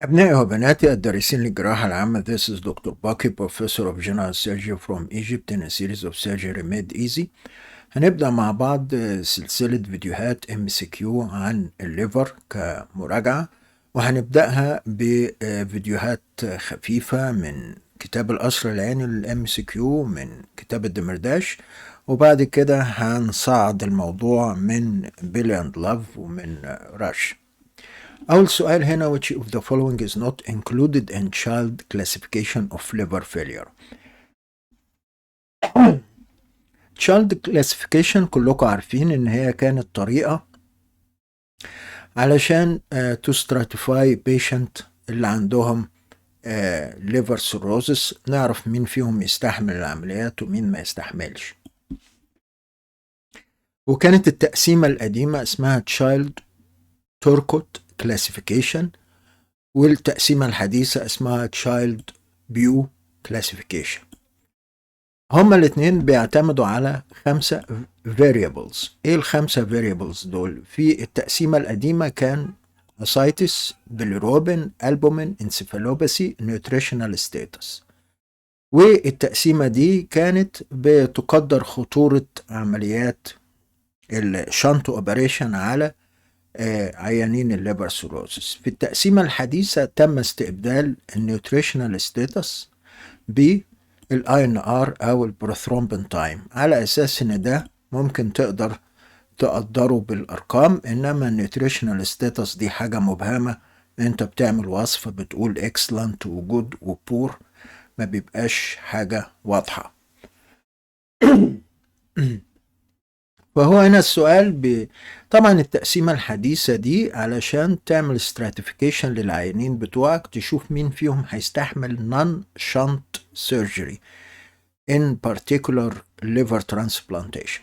أبنائي وبناتي الدارسين للجراحة العامة. This is Dr. Baki, Professor of General Surgery from Egypt in a series of surgery made easy. هنبدأ مع بعض سلسلة فيديوهات MCQ عن الليفر كمراجعة، وهنبدأها بفيديوهات خفيفة من كتاب القصر العيني لل MCQ من كتاب الدمرداش، وبعد كده هنصعد الموضوع من بيلي اند لاف ومن راش. أول سؤال هنا: which of the following is not included in child classification of liver failure؟ child classification كلكم عارفين إن هي كانت طريقة علشان to stratify patient اللي عندهم liver cirrhosis، نعرف مين فيهم يستحمل العمليات ومين ما يستحملش. وكانت التقسيمة القديمة اسمها child Turcot classification، والتقسيمة الحديثة اسمها child Bew classification. هما الاتنين بيعتمدوا على 5 variables. ايه ال5 variables دول؟ في التقسيمة القديمة كان Ascites، bilirubin، albumin، encephalopathy، nutritional status. والتقسيمة دي كانت بتقدر خطورة عمليات الشنت اوبريشن على عيانين الليفر سيروزس. في التقسيمة الحديثة تم استبدال النيوتريشنال ستاتس بالINR او البروثرومبين تايم، على اساس ان ده ممكن تقدر تقدره بالارقام، انما النيوتريشنال ستاتس دي حاجة مبهمة. انت بتعمل وصف بتقول excellent وجود وبور، ما بيبقاش حاجة واضحة. فهو هنا السؤال طبعا التقسيمة الحديثة دي علشان تعمل stratification للعيانين بتوعك، تشوف مين فيهم هيستحمل non-shunt surgery in particular liver transplantation.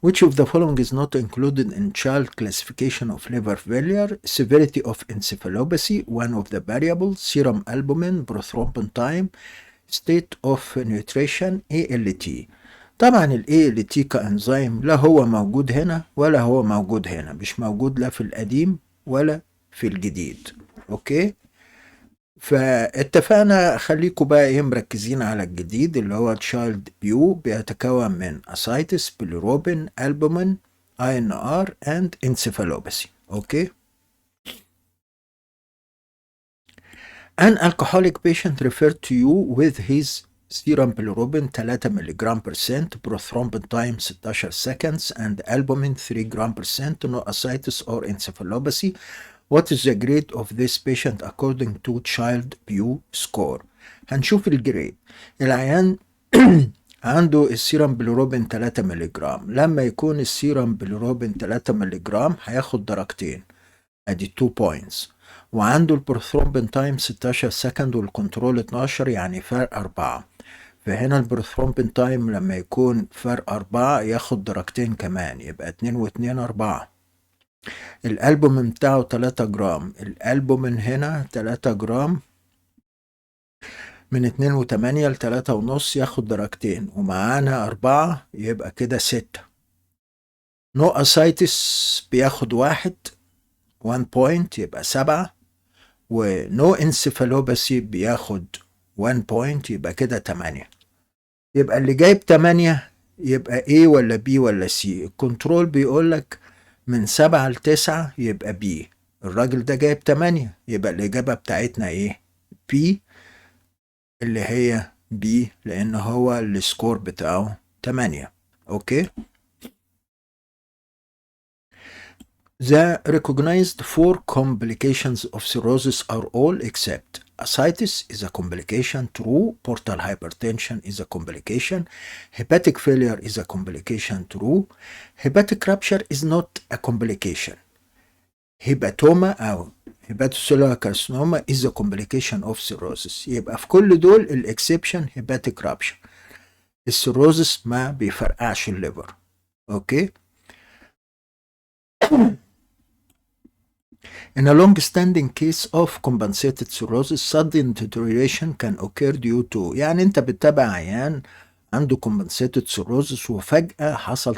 Which of the following is not included in child classification of liver failure؟ severity of encephalopathy one of the variables، serum albumin، prothrombin time، state of nutrition، ALT. طبعا ال ALT كأنزيم لا هو موجود هنا ولا هو موجود هنا، مش موجود لا في القديم ولا في الجديد. اوكي، فاتفقنا خليكم بقى ايه مركزين على الجديد اللي هو تشايلد بيو، بيتكون من Ascites، bilirubin، albumin، INR and encephalopathy. اوكي. An alcoholic patient referred to you with his serum bilirubin 3 mg%، prothrombin time 16 seconds and albumin 3 g%، no ascites or encephalopathy. What is the grade of this patient according to child Bew score؟ هنشوف الجريد. العيان عنده السيرم بلوروبين 3 ملغ. لما يكون السيرم بلوروبين 3 ملغ هياخد درجتين، ادي 2 points. وعنده البروثرومبين تايم 16 سكند والكنترول 12، يعني فرق 4. فهنا البروثرومبين تايم لما يكون فرق 4 ياخد درجتين كمان، يبقى 2 و2 4. الألبومين بتاعه 3 جرام، الألبومين هنا 3 جرام، من 2.8 ل3.5 ياخد درجتين، ومعانا 4 يبقى كده 6. نو أسايتس بياخد 1 بوينت يبقى 7، ونو انسفالوباسي بياخد 1 بوينت يبقى كده 8. يبقى اللي جايب 8 يبقى A ولا B ولا C؟ الكنترول بيقولك من 7 ل9 يبقى B. الراجل ده جايب 8، يبقى الإجابة بتاعتنا ايه؟ B، اللي هي B، لأن هو السكور بتاعه 8. اوكي. The recognized 4 complications of cirrhosis are all except ascites is a complication, true. Portal hypertension is a complication. Hepatic failure is a complication, true. Hepatic rupture is not a complication. Hepatoma أو Hepatosolar Carcinoma is a complication of cirrhosis. يبقى في كل دول الإكسبشن hepatic rupture. السيروزس ما بيفرقعش الليفر. اوكي. In a long-standing case of compensated cirrhosis, sudden deterioration can occur due to، يعني انت بتتابع عيان عنده compensated cirrhosis وفجأة حصل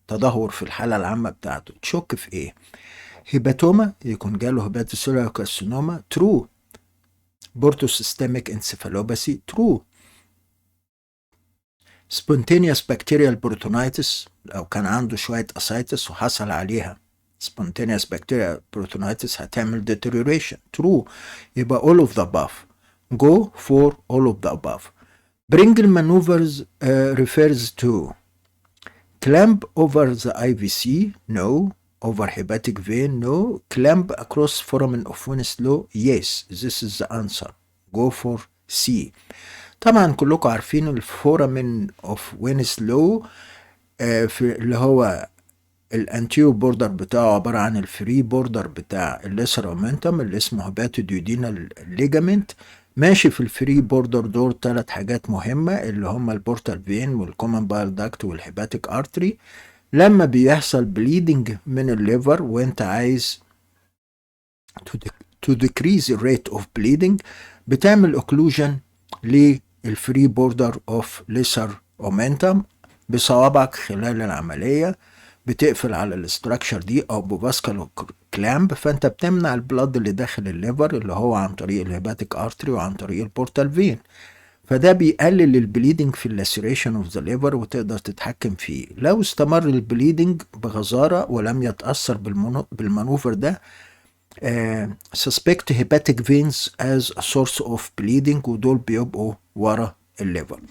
تدهور في الحالة العامة بتاعته، تشك في ايه؟ هيباتوما يكون جاله هيباتوسيلر كارسينوما true. بورتوسيستميك انسفالوباثي true. spontaneous bacterial peritonitis لو كان عنده شوية ascites وحصل عليها spontaneous bacterial peritonitis هتعمل deterioration true. يبقى all of the above. Go for all of the above. Pringle maneuvers refers to clamp over the IVC no. Over hepatic vein no. Clamp across foramen of Winslow yes. This is the answer. Go for C. طبعا كلكم عارفين الفورامين اوف وينسلو في اللي هو الانتيو بوردر بتاعه عبارة عن الفري بوردر بتاع الليسر اومنتم اللي اسمه هباتوديودينال ليجامنت. ماشي في الفري بوردر دول 3 حاجات مهمة اللي هم البورتال فين والكومن بايل داكت والهيباتيك ارتري. لما بيحصل بليدنج من الليفر وانت عايز to decrease the rate of bleeding بتعمل occlusion للفري بوردر اوف ليسر اومنتم بصوابعك خلال العملية. بتقفل على الاستراكشر دي او بفاسكال كلامب، فانت بتمنع البلاد اللي داخل الليفر اللي هو عن طريق الهيباتيك ارتري وعن طريق البورتال فين. فده بيقلل البليدنج في اللاسيريشن اوف ذا ليفر وتقدر تتحكم فيه. لو استمر البليدنج بغزارة ولم يتأثر بالمانوفر ده suspect hepatic veins as a source of bleeding ودول بيبقوا ورا الليفر.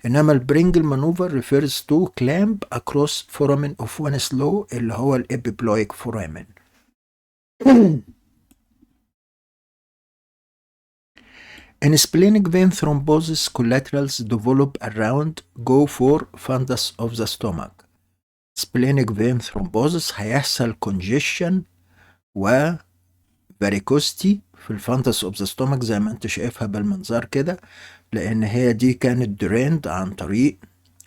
انما البرينجل مانوفر refers to clamp across foramen of Winslow اللي هو الابيبلويك foramen. In splenic vein thrombosis collaterals develop around go for fundus of the stomach. Splenic vein thrombosis هيحصل congestion و varicosity في الفانتس اوف ذا ستومك زي ما انت شايفها بالمنظر كده، لان هي دي كانت دريند عن طريق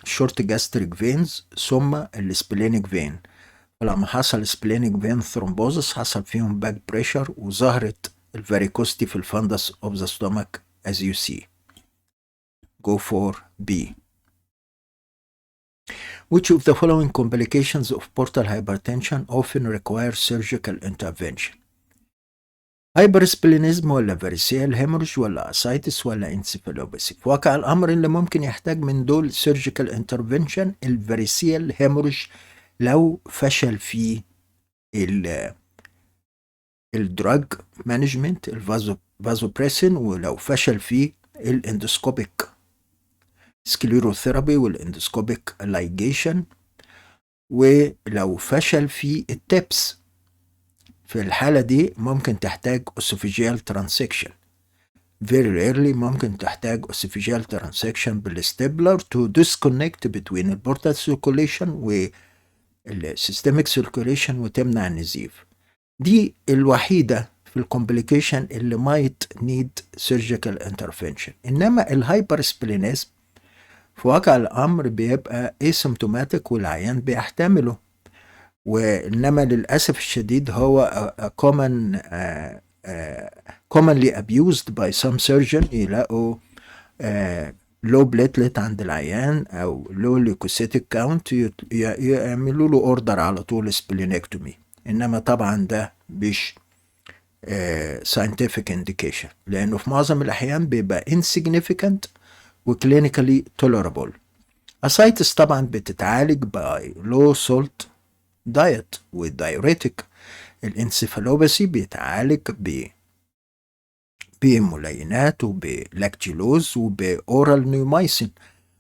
شورت جاستريك فينز ثم السبلينيك فين. فلما حصل سبلينيك فين ثرومبوزس حصل فيهم باك بريشر وظهرت الفاريكوستي في الفندس of the stomach as you see. Go for B. Which of the following complications of portal hypertension often require surgical intervention? هايبرسبلينيزم ولا فاريسيال هيموريج ولا اسايتس ولا انسفالوباثي؟ في واقع الامر اللي ممكن يحتاج من دول سيرجيكال انترفنشن الفاريسيال هيموريج لو فشل فيه الدراج مانجمنت الفازوبريسين، ولو فشل فيه الاندوسكوبيك سكليروثيرابي والاندوسكوبيك لايجيشن، ولو فشل فيه التبس. في الحالة دي ممكن تحتاج esophageal transection. Very rarely ممكن تحتاج esophageal transection بالستيبلر to disconnect between the portal circulation والsystemic circulation وتمنع النزيف. دي الوحيدة في الكومبليكيشن اللي might need surgical intervention. إنما الهايبرسبلينيزم في واقع الأمر بيبقى asymptomatic والعيان بيحتمله، وإنما للأسف الشديد هو commonly abused by some surgeon. يلاقوا low platelet عند العيان أو low leukocytic count يعملوا له اوردر على طول سبلينكتومي. إنما طبعا ده مش scientific indication لأنه في معظم الأحيان بيبقى insignificant و clinically tolerable. Ascites طبعا بتتعالج by low salt دايت والدايوريتك. الانسفالوباثي بيتعالج بملينات وبلاكتيلوز وبأورال نيومايسين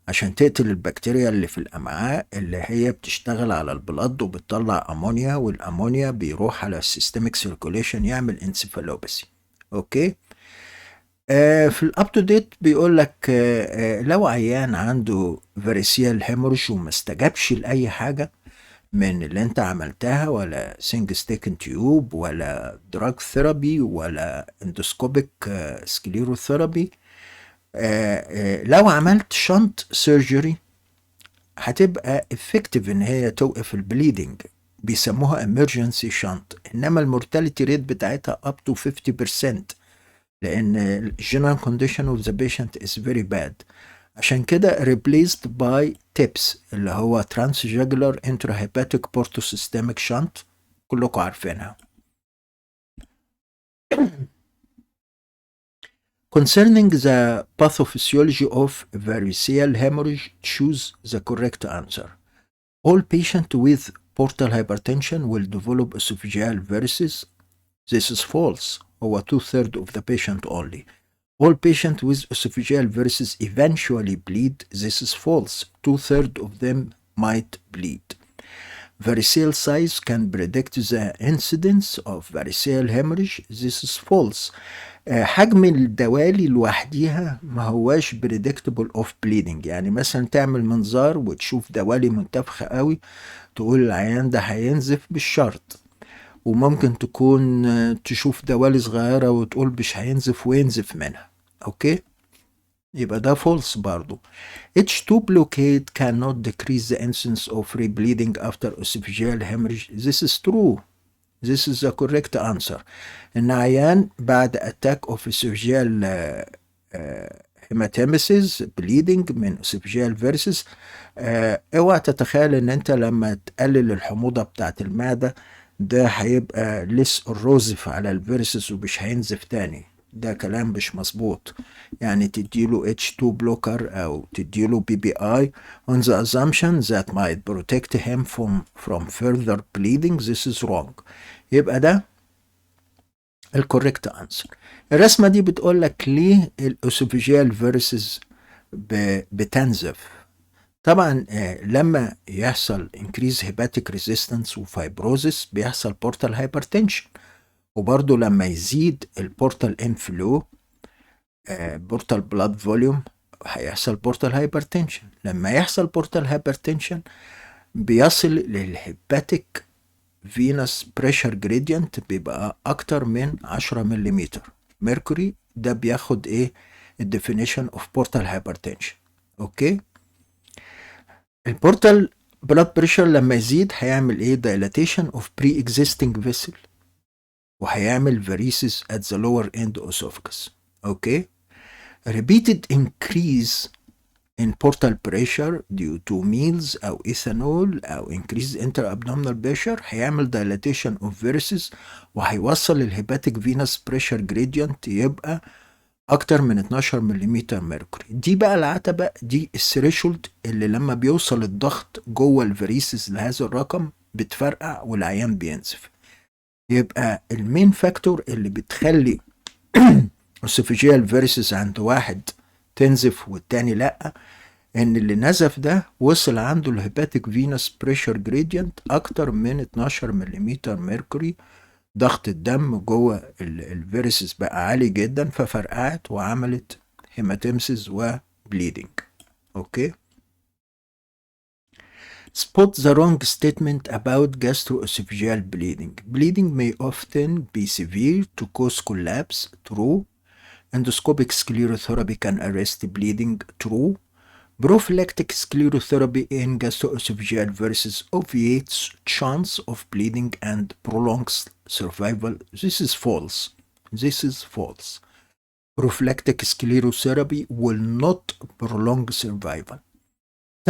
عشان تقتل البكتيريا اللي في الأمعاء اللي هي بتشتغل على البلد وبتطلع أمونيا، والأمونيا بيروح على السيستميك سيركوليشن يعمل انسفالوباثي. أوكي. في الاب تو ديت بيقول لك لو عيان عنده فاريسيال هيموريج وما استجابش لأي حاجة من اللي انت عملتها ولا سنج ستيكن تيوب ولا دراج ثيرابي ولا اندوسكوبيك سكليروثيرابي، لو عملت شنت سيرجري هتبقى افكتيف ان هي توقف البليدنج، بيسموها emergency شنت. انما المورتاليتي ريت بتاعتها up to 50% لان الجنرال كونديشن اوف ذا بيشنت is very bad. عشان كده replaced by TIPS اللي هو Transjugular Intrahepatic Portosystemic Shunt كلكم عارفينها. Concerning the pathophysiology of variceal hemorrhage, choose the correct answer. All patients with portal hypertension will develop esophageal varices. This is false. هو 2/3 of the patient only. All patients with esophageal varices eventually bleed. This is false. 2/3 of them might bleed. Variceal size can predict the incidence of variceal hemorrhage. This is false. حجم الدوالي لوحديها ما هواش predictable of bleeding. يعني مثلا تعمل منظار وتشوف دوالي منتفخة قوي تقول العيان ده هينزف بالشرط، وممكن تكون تشوف دوالي صغيرة وتقول مش هينزف وينزف منها. اوكي، يبقى ده false برضو. H2 blockade cannot decrease the incidence of rebleeding after esophageal hemorrhage. This is true. This is the correct answer. إن عيان بعد attack of esophageal hematemesis bleeding من esophageal varices، اوعى تتخيل ان انت لما تقلل الحموضة بتاعت المعدة ده هيبقى less erosive على الفيرسز ومش هينزف تاني. ده كلام مش مظبوط. يعني تديله H2 blocker او تديله BBI on the assumption that might protect him from further bleeding. This is wrong. يبقى ده الكوريكت انسر. الرسمة دي بتقول لك ليه الاسوفيجيال فيرسز بتنزف. طبعا لما يحصل increase hepatic resistance وفايبروزس بيحصل portal hypertension، وبرضه لما يزيد البورتال انفلو بورتال بلاد فوليوم هيحصل بورتال هايبرتنشن. لما يحصل بورتال هايبرتنشن بيصل للهيباتيك فينس بريشر جريدينت بيبقى اكتر من 10 ملم ميركوري. ده بياخد ايه الديفينيشن اوف بورتال هايبرتنشن. اوكي، البورتال بلاد بريشر لما يزيد هيعمل ايه دايلاتيشن اوف بري اكزيستنج فيسل وهيعمل varices at the lower end esophagus. اوكي، repeated increase in portal pressure due to meals او ethanol او increased intra-abdominal pressure هيعمل dilatation of varices وهيوصل الهيباتيك فينس بريشر جريدينت يبقى اكتر من 12 ملم ميركوري. دي بقى العتبة، دي الثريشولد اللي لما بيوصل الضغط جوه الفاريسز لهذا الرقم بتفرقع والعيان بينزف. يبقى المين فاكتور اللي بتخلي اسوفيجيال فيرسز عند واحد تنزف والتاني لا، ان اللي نزف ده وصل عنده الهيباتيك فينس بريشر جريدينت اكتر من 12 ملم ميركوري. ضغط الدم جوه الفيرسز بقى عالي جدا ففرقعت وعملت هيماتيمسيس وبليدنج. اوكي، Spot the wrong statement about gastroesophageal bleeding. Bleeding may often be severe to cause collapse. True. Endoscopic sclerotherapy can arrest bleeding. True. Prophylactic sclerotherapy in gastroesophageal varices obviates chance of bleeding and prolongs survival. This is false. This is false. Prophylactic sclerotherapy will not prolong survival.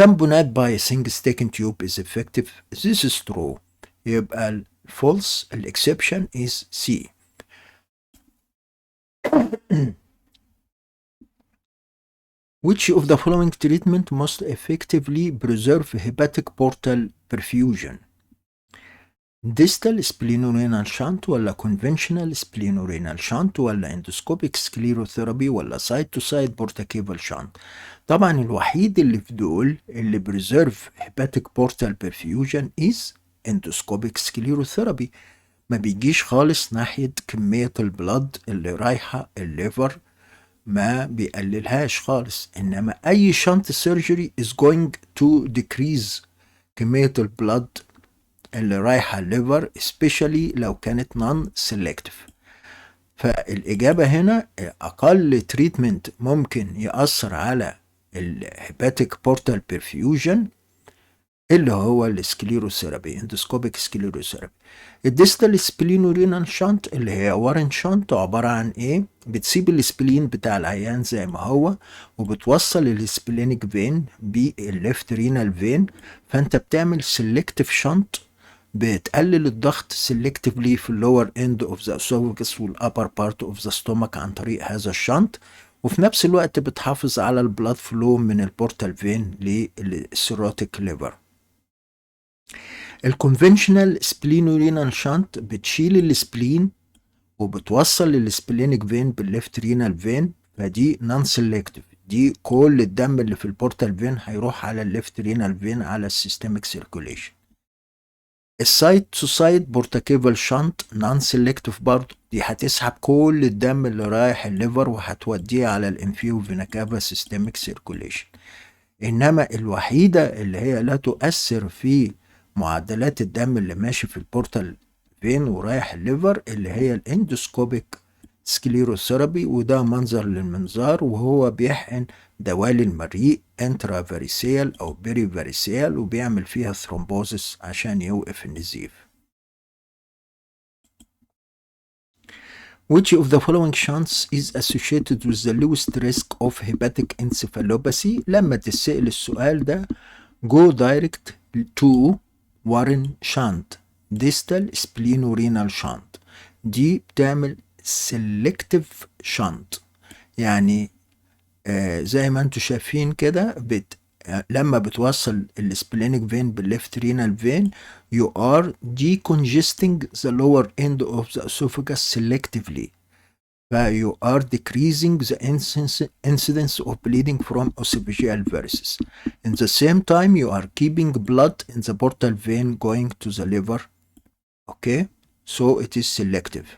Tamponade by a single staking tube is effective. This is true. يبقى false. الexception is C. Which of the following treatment most effectively preserve hepatic portal perfusion? Distal splenorenal shunt ولا conventional splenorenal shunt ولا endoscopic sclerotherapy ولا side to side portacaval shunt؟ طبعا الوحيد اللي في دول اللي preserve hepatic portal perfusion is endoscopic sclerotherapy. ما بيجيش خالص ناحية كمية البلد اللي رايحة الليفر، ما بيقللهاش خالص. انما اي شنت سيرجري is going to decrease كمية البلد اللي رايحة الليفر especially لو كانت non-selective. فالإجابة هنا أقل تريتمنت ممكن يأثر على الهيباتيك بورتال بيرفيوجن اللي هو السكليروثيرابي، اندوسكوبيك سكليروثيرابي. الديستال سبلينورينال شانت اللي هي وارن شانت عبارة عن ايه؟ بتسيب السبلين بتاع العيان زي ما هو وبتوصل السبلينيك فين بالليفت رينال فين، فانت بتعمل سيلكتيف شانت بتقلل الضغط selectively في اللور end of the esophagus والupper part of the stomach عن طريق هذا الشنط، وفي نفس الوقت بتحافظ على البلاد فلو من البورتال فين للسيروتيك ليفر. الكونفنشنال سبلينورينال شنط بتشيل السبلين وبتوصل للسبلينيك فين بالليفت رينال فين، فدي نون سيلكتيف، دي كل الدم اللي في البورتال فين هيروح على الليفت رينال فين على السيستميك سيركوليشن. السايد تو سايد بورتاكيفال شنط نون سيلكتيف برضه، دي هتسحب كل الدم اللي رايح الليفر وهتوديه على الانفيو فينا كافا سيستميك سيركوليشن. انما الوحيده اللي هي لا تؤثر في معدلات الدم اللي ماشي في البورتال فين ورايح الليفر اللي هي الاندوسكوبيك سكليروثيرابي، وده منظر للمنظار وهو بيحقن دوالي المريء انترافاريسيال او بيريفاريسيال وبيعمل فيها ثرومبوزس عشان يوقف النزيف. Which of the following shunts is associated with the lowest risk of hepatic encephalopathy؟ لما تسأل السؤال ده go direct to Warren shunt distal splenorenal shunt، دي بتعمل selective shunt، يعني زي ما انتوا شايفين كده لما بتوصل السبلينيك فين بالليفت رينال فين you are decongesting the lower end of the esophagus selectively، you are decreasing the incidence of bleeding from esophageal varices. In the same time you are keeping blood in the portal vein going to the liver. Okay, so it is selective.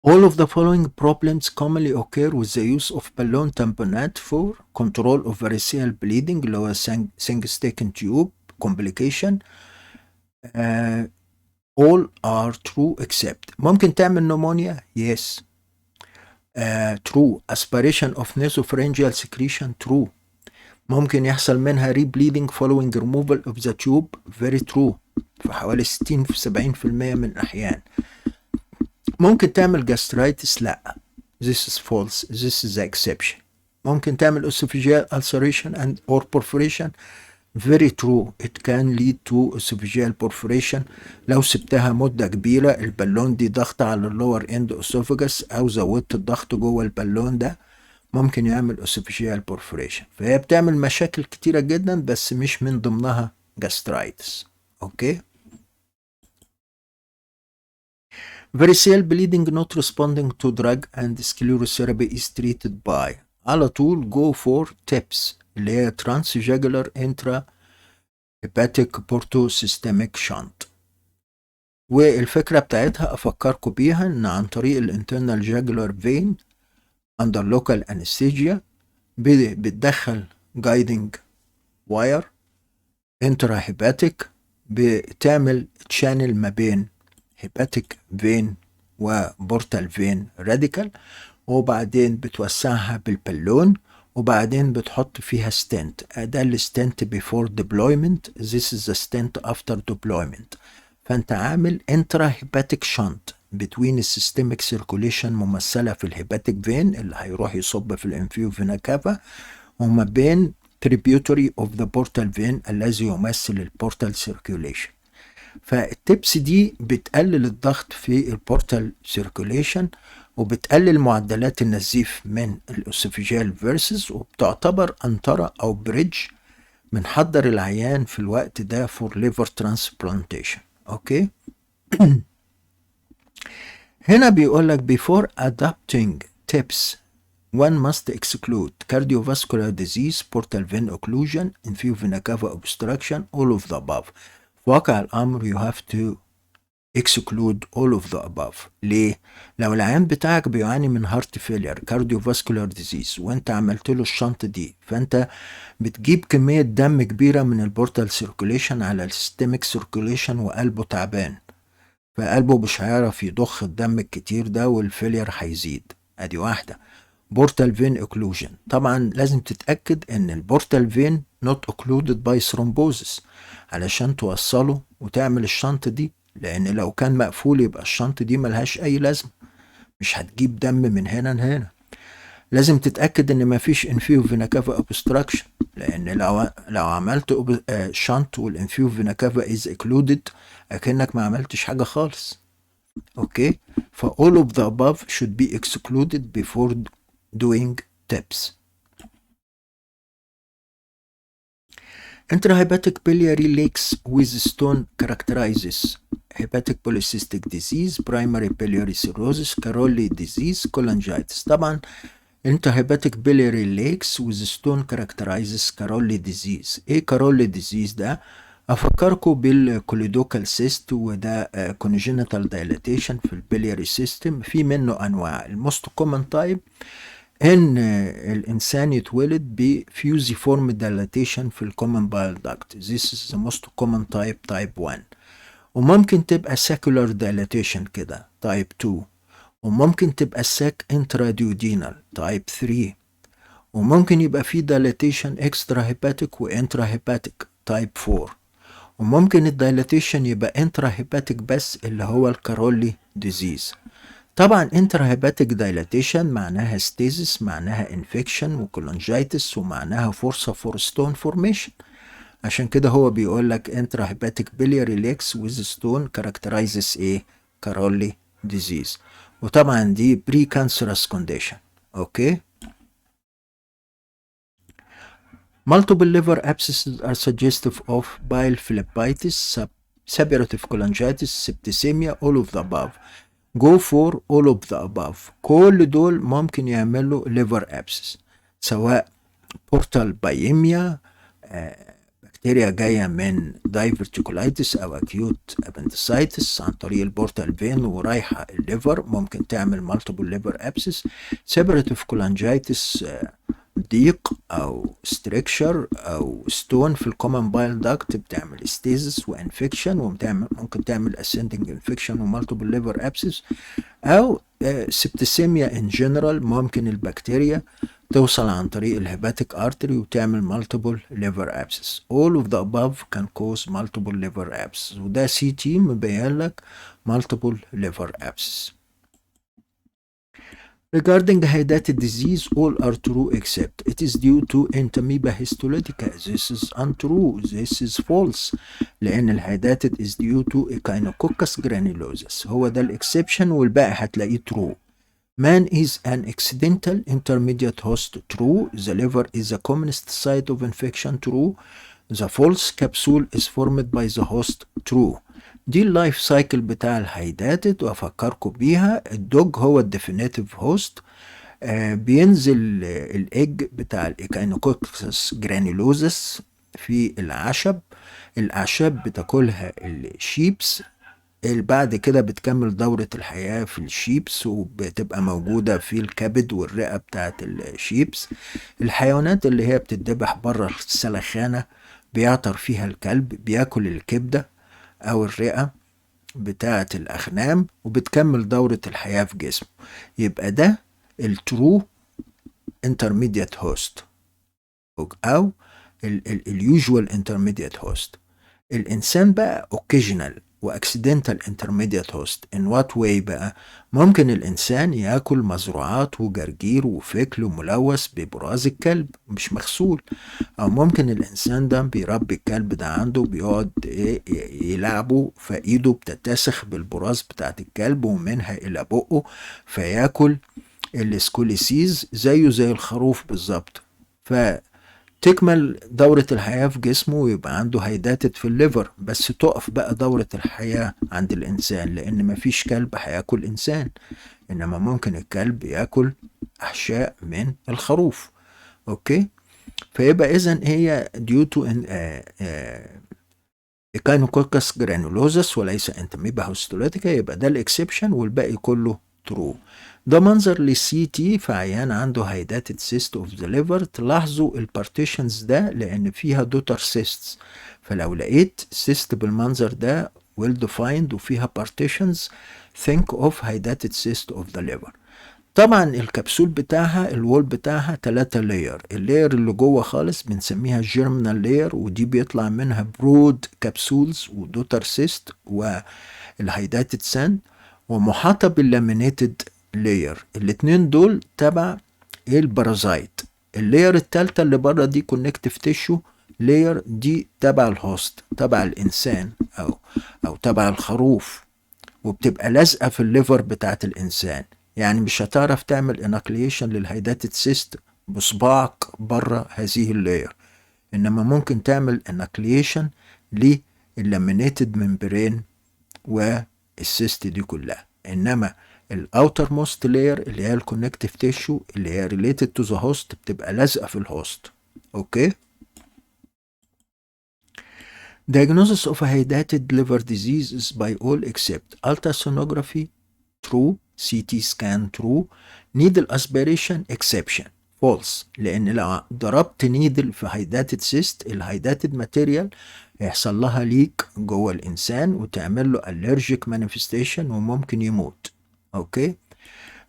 All of the following problems commonly occur with the use of balloon tamponade for control of variceal bleeding اللي هو Singstaken tube complication. All are true except ممكن تعمل pneumonia. Yes. True. Aspiration of nasopharyngeal secretion. True. ممكن يحصل منها rebleeding following removal of the tube. Very true. في حوالي 60-70% من الأحيان. ممكن تعمل gastritis. لا. This is false. This is the exception. ممكن تعمل esophageal ulceration and or perforation. Very true. It can lead to esophageal perforation لو سبتها مدة كبيرة. البالون دي ضغط على اللور اند اسوفاجس او زودت الضغط جوه البالون ده ممكن يعمل esophageal perforation، فهي بتعمل مشاكل كتيرة جدا بس مش من ضمنها gastritis. اوكي. Variceal bleeding not responding to drug and sclerotherapy is treated by على طول go for tips اللي هي transjugular intra hepatic portosystemic shunt، والفكرة بتاعتها أفكركم بيها إن عن طريق الانترنال jugular vein under local anesthesia بتدخل guiding wire intrahepatic بتعمل channel ما بين hepatic vein وبورتال vein radical، وبعدين بتوسعها بالبالون وبعدين بتحط فيها ستنت. ده الستنت before deployment. This is the stent after deployment. فانت عامل intrahepatic shunt between السيستميك circulation ممثلة في الهيباتيك فين اللي هيروح يصب في الانفيو فينا كافا وما بين tributary of the portal vein الذي يمثل البورتال circulation. فالتبس دي بتقلل الضغط في البورتال circulation وبتقلل معدلات النزيف من الاسوفيجيال فيرسز وبتعتبر أنطرة أو بريدج بنحضر العيان في الوقت ده فور ليفر ترانسبلانتيشن. اوكي. هنا بيقول لك before adopting tips one must exclude cardiovascular disease, portal vein occlusion, infew vena cava obstruction, all of the above. في واقع الأمر you have to exclude all of the above. ليه؟ لو العيان بتاعك بيعاني من heart failure cardiovascular disease وانت عملت له الشنط دي فانت بتجيب كمية دم كبيرة من البورتال circulation على السيستميك circulation وقلبه تعبان فقلبه مش هيعرف يضخ الدم الكتير ده والفيلير هيزيد. ادي واحدة. بورتال فين occlusion طبعا لازم تتأكد ان البورتال فين not occluded by thrombosis علشان توصله وتعمل الشنط دي، لان لو كان مقفول يبقى الشنط دي ملهاش اي لازمة مش هتجيب دم من هنا لهنا. لازم تتأكد ان مفيش انفيو فينا كافا obstruction، لان لو عملت شنط والانفيو فينا كافا is occluded اكنك ما عملتش حاجة خالص. اوكي، ف all of the above should be excluded before doing tips. Intrahepatic biliary leaks with stone characterizes hepatic polycystic disease, primary biliary cirrhosis, Caroli disease, cholangitis. طبعا intrahepatic biliary leaks with stone characterizes Caroli disease. ايه Caroli disease ده؟ افكركم بالكوليدوكال سيست، وده congenital dilatation في البلياري سيستم. في منه انواع. الموست كومن تايب ان الانسان يتولد بفيوزيفورم دايلاتيشن في الكومن بايل داكت. This is the most common type 1. وممكن تبقى ساكولار دايلاتيشن كده تايب 2، وممكن تبقى ساك انتراديودينال تايب 3، وممكن يبقى في دايلاتيشن اكسترا هيباتيك وانترا هيباتيك تايب 4، وممكن الدايلاتيشن يبقى انترا هيباتيك بس اللي هو الكارولي ديزيز. طبعا انترا هيباتيك دايلاتيشن معناها ستيزس، معناها انفكشن وكولونجايتس، ومعناها فرصة فور ستون فورميشن. عشان كده هو بيقول لك انترا هيباتيك بيلياري ليكس ويز ستون كاركترايزز ايه؟ كارولي ديزيز. وطبعا دي بري كانسرس كونديشن. اوكي. Multiple liver abscesses are suggestive of bile phlebitis, suppurative cholangitis, septicemia, all of the above. Go for all of the above. كل دول ممكن يعملوا liver abscess، سواء portal biemia، بكتيريا جاية من diverticulitis أو acute appendicitis عن طريق البورتال فين ورايحة الليفر، ممكن تعمل multiple liver abscess. Suppurative cholangitis ضيق او ستريكشر او ستون في الكومن بايل داكت بتعمل ستيزس وانفكشن، وممكن تعمل اسcending انفكشن ومالتيبل ليفر ابسس. او سبتسيميا ان جنرال، ممكن البكتيريا توصل عن طريق الهيباتيك ارتري وتعمل مالتيبل ليفر ابسس. all of the above can cause multiple liver abscess، وده سي تي مبين لك multiple liver abscess. Regarding hydatid disease, all are true except it is due to entamoeba histolytica. This is untrue. This is false. لأن الhydatid is due to echinococcus granulosus. هو ده الإكسبشن، والباقي هتلاقيه true. Man is an accidental intermediate host. True. The liver is the commonest site of infection. True. The false capsule is formed by the host. True. دي اللايف سايكل بتاع الهيداتد وافكركم بيها. الدوج هو الديفينيتيف هوست. بينزل الايج بتاع الايكاينوكوكس جرانيلوزس في الاعشاب بتاكلها الشيبس. بعد كده بتكمل دورة الحياة في الشيبس وبتبقى موجودة في الكبد والرئة بتاعت الشيبس. الحيوانات اللي هي بتتذبح بره السلخانة بيعطر فيها الكلب، بياكل الكبدة أو الرئة بتاعة الأخنام وبتكمل دورة الحياة في جسمه. يبقى ده الترو intermediate host أو اليوجوال intermediate host. الإنسان بقى occasional واكسيدنتال intermediate host. in what way بقى؟ ممكن الإنسان يأكل مزروعات وجرجير وفكل ملوث ببراز الكلب مش مغسول، أو ممكن الإنسان ده بيربي الكلب ده عنده بيقعد يلعبه فإيده بتتسخ بالبراز بتاعت الكلب ومنها إلى بقه فيأكل السكوليسيز زيه زي الخروف بالظبط، تكمل دورة الحياة في جسمه ويبقى عنده هيداتد في الليفر. بس تقف بقى دورة الحياة عند الإنسان، لأن مفيش كلب هياكل إنسان، إنما ممكن الكلب ياكل أحشاء من الخروف. أوكي، فيبقى إذن هي due to Echinococcus granulosus وليس انتاميبا هوستوليتيكا. يبقى ده الإكسبشن والباقي كله ترو. ده منظر للسي تي في عيان عنده هيداتد سيست اوف ذا ليفر. تلاحظوا البارتيشنز ده لان فيها دوتر سيستس، فلو لقيت سيست بالمنظر ده well defined وفيها بارتيشنز think of هيداتد سيست اوف ذا ليفر. طبعا الكبسول بتاعها الوول بتاعها 3 لاير. اللاير اللي جوه خالص بنسميها جيرمينال لاير، ودي بيطلع منها برود كبسولز ودوتر سيست والهيداتد ساند، ومحاطة باللامينيتد لاير. الاتنين دول تبع ايه البارازايت. اللاير التالتة اللي بره دي كونكتيف تيشو لاير، دي تبع الهوست، تبع الانسان او تبع الخروف، وبتبقى لازقه في الليفر بتاعت الانسان. يعني مش هتعرف تعمل اناكليشن للهيداتد سيست بصباعك بره هذه اللاير، انما ممكن تعمل اناكليشن لللامينيتد ممبرين والسيست دي كلها. انما الاوتر موست لاير اللي هي الكونكتيف تيشو اللي هي ريليتد تو ذا هوست بتبقى لازقه في الهوست. اوكي. Diagnosis of a hydatid liver disease is by all except ultrasonography true, CT scan true, needle aspiration exception false. لان لو ضربت نيدل في hydatid cyst الهيداتد ماتيريال هيحصل لها ليك جوه الانسان وتعمل له allergic manifestation وممكن يموت. اوكي.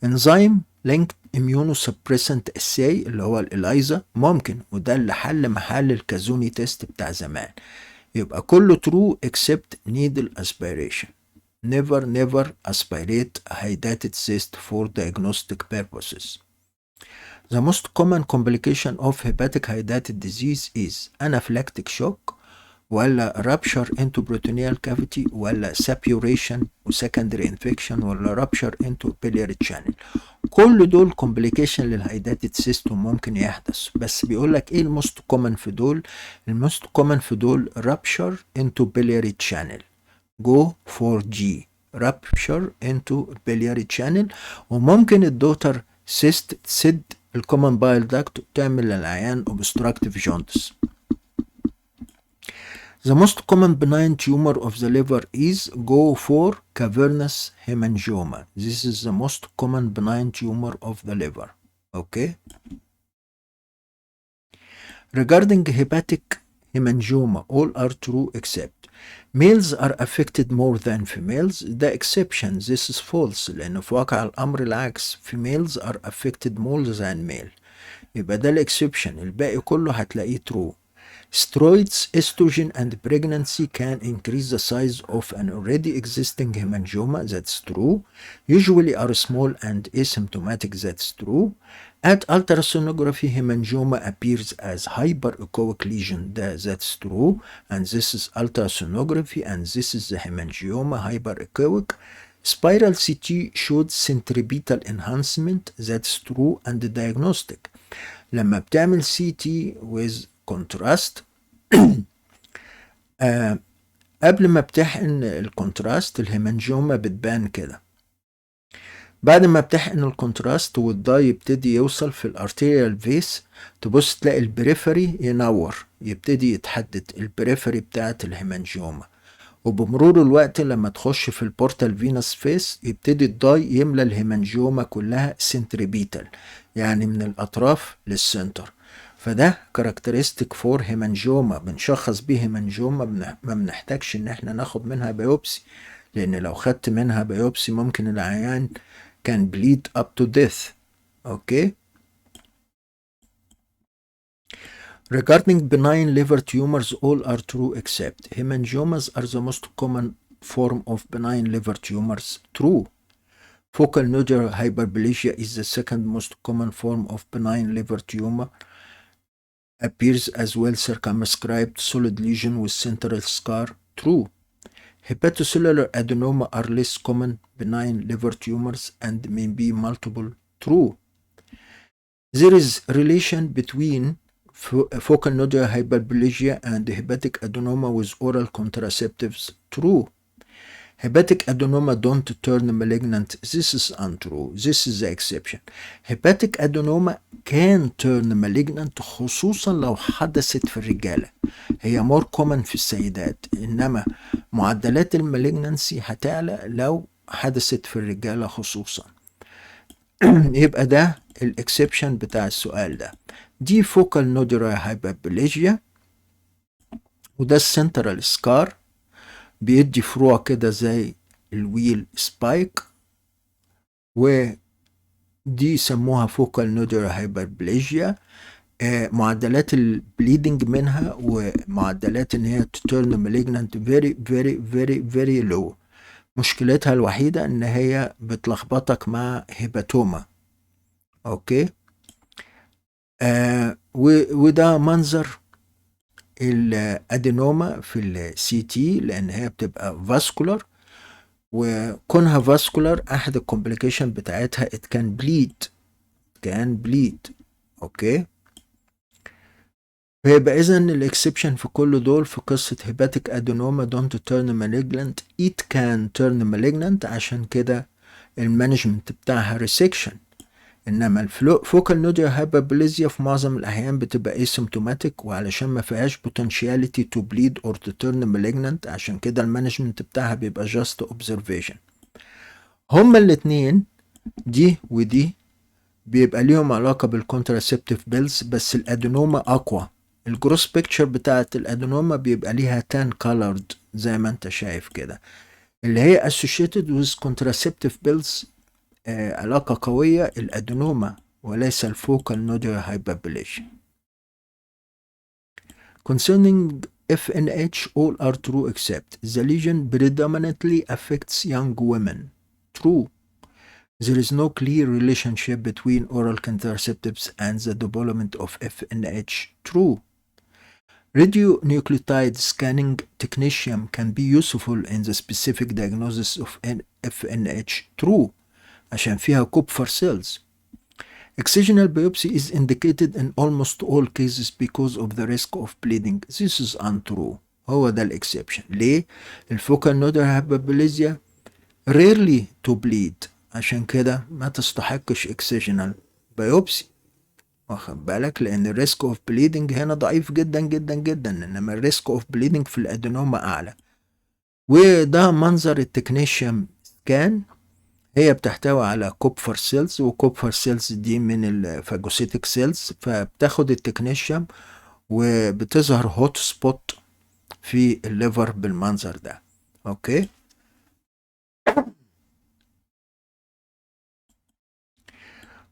انزيم linked immunosuppressant assay اللي هو الإلايزا ممكن، وده اللي حل محل الكازوني تيست بتاع زمان. يبقى كله true except needle aspiration. Never aspirate a hydatid cyst for diagnostic purposes. The most common complication of hepatic hydatid disease is anaphylactic shock ولا rupture into peritoneal cavity ولا suppuration و secondary infection ولا rupture into biliary channel. كل دول complication للهيداتد سيست وممكن يحدث، بس بيقول لك ايه الموست كومن في دول. الموست كومن في دول rupture into biliary channel. go for G rupture into biliary channel. وممكن الدوتر سيست تسد الكومن بايل داكت وتعمل للعيان obstructive jaundice. The most common benign tumor of the liver is go for cavernous hemangioma. This is the most common benign tumor of the liver. Okay. Regarding hepatic hemangioma, all are true except males are affected more than females. The exception, this is false. لأنه في واقع الأمر العكس، females are affected more than male. يبقى ده الإكسبشن، الباقي كله هتلاقيه true. Steroids, estrogen, and pregnancy can increase the size of an already existing hemangioma. That's true. Usually are small and asymptomatic. That's true. At ultrasonography, hemangioma appears as hyperechoic lesion. That's true. And this is ultrasonography, and this is the hemangioma hyperechoic. Spiral CT showed centripetal enhancement. That's true and diagnostic. لما بتعمل CT with contrast قبل ما بتحقن الكونتراست الهيمانجيوما بتبان كده. بعد ما بتحقن الكونتراست والضاي يبتدي يوصل في الارتيريال فيس، تبص تلاقي البريفري ينور، يبتدي يتحدد البريفري بتاعت الهيمانجيوما. وبمرور الوقت لما تخش في البورتال فينوس فيس يبتدي الضاي يملى الهيمانجيوما كلها سنتريبيتال، يعني من الاطراف للسنتر. فده كاركترستيك فور هيمانجيوما، بنشخص بيه هيمانجيوما، ما بنحتاجش ان احنا ناخد منها بيوبسي، لان لو خدت منها بيوبسي ممكن العيان كان bleed up to death. اوكي. Regarding benign liver tumors, all are true except hemangiomas are the most common form of benign liver tumors. True. Focal nodular hyperplasia is the second most common form of benign liver tumor. Appears as well circumscribed solid lesion with central scar. True. Hepatosolar adenoma are less common benign liver tumors and may be multiple. True. There is relation between focal nodular hyperplasia and hepatic adenoma with oral contraceptives. True. Hepatic adenoma don't turn malignant. This is untrue. This is the exception. Hepatic adenoma can turn malignant خصوصا لو حدثت في الرجالة. هي more common في السيدات، إنما معدلات المالجنانسي هتعلى لو حدثت في الرجالة خصوصا. يبقى ده الاكسبشن بتاع السؤال ده. دي فوكال نودولار هايبربليجيا، وده السنترال سكار بيدي فروع كده زي الويل سبايك، ودي سموها فوكال نودولار هايبربليجيا. معدلات البليدنج منها ومعدلات ان هي تترن مالجنانت فيري فيري فيري فيري لو. مشكلتها الوحيدة ان هي بتلخبطك مع هيباتوما. اوكي. وده منظر الادينوما في السي تي، لان هي بتبقى فاسكولار، وكونها فاسكولار احد الكومبليكيشن بتاعتها it can bleed. اوكي، فيبقى اذا الاكسبشن في كل دول في قصة هيباتيك ادينوما don't turn malignant it can turn malignant، عشان كده المانجمنت بتاعها ريسكشن. انما الفوكال نوديا هايبربليزيا في معظم الاحيان بتبقى asymptomatic، وعلشان ما فيهاش potentiality to bleed or to turn malignant، عشان كده المانجمنت بتاعها بيبقى just observation. هما الاتنين دي ودي بيبقى ليهم علاقة بالكونتراسبتيف بيلز، بس الادينوما اقوى. الجروس بيكتشر بتاعت الادينوما بيبقى ليها تان colored زي ما انت شايف كده، اللي هي associated with contraceptive pills، علاقة قوية الادينوما وليس الفوكال نوديولار هايبربليشن. Concerning FNH, all are true except the lesion predominantly affects young women. True. There is no clear relationship between oral contraceptives and the development of FNH. True. Radionuclide scanning technetium can be useful in the specific diagnosis of FNH. True. عشان فيها Kupffer cells. Excisional biopsy is indicated in almost all cases because of the risk of bleeding. This is untrue. هو ده الإكسبشن. ليه؟ الفوكال نودر هايبربليزيا rarely to bleed، عشان كده ما تستحقش excisional biopsy. واخد بالك؟ لأن الريسك اوف بليدنج هنا ضعيف جدا جدا جدا، إنما الريسك اوف بليدنج في الأدينوما أعلى. وده منظر التكنيشيوم سكان، هي بتحتوي على كوبفر سيلز، وكوبفر سيلز دي من الفاجوسيتك سيلز، فبتاخد التكنيشيوم وبتظهر هوت سبوت في الليفر بالمنظر ده. اوكي،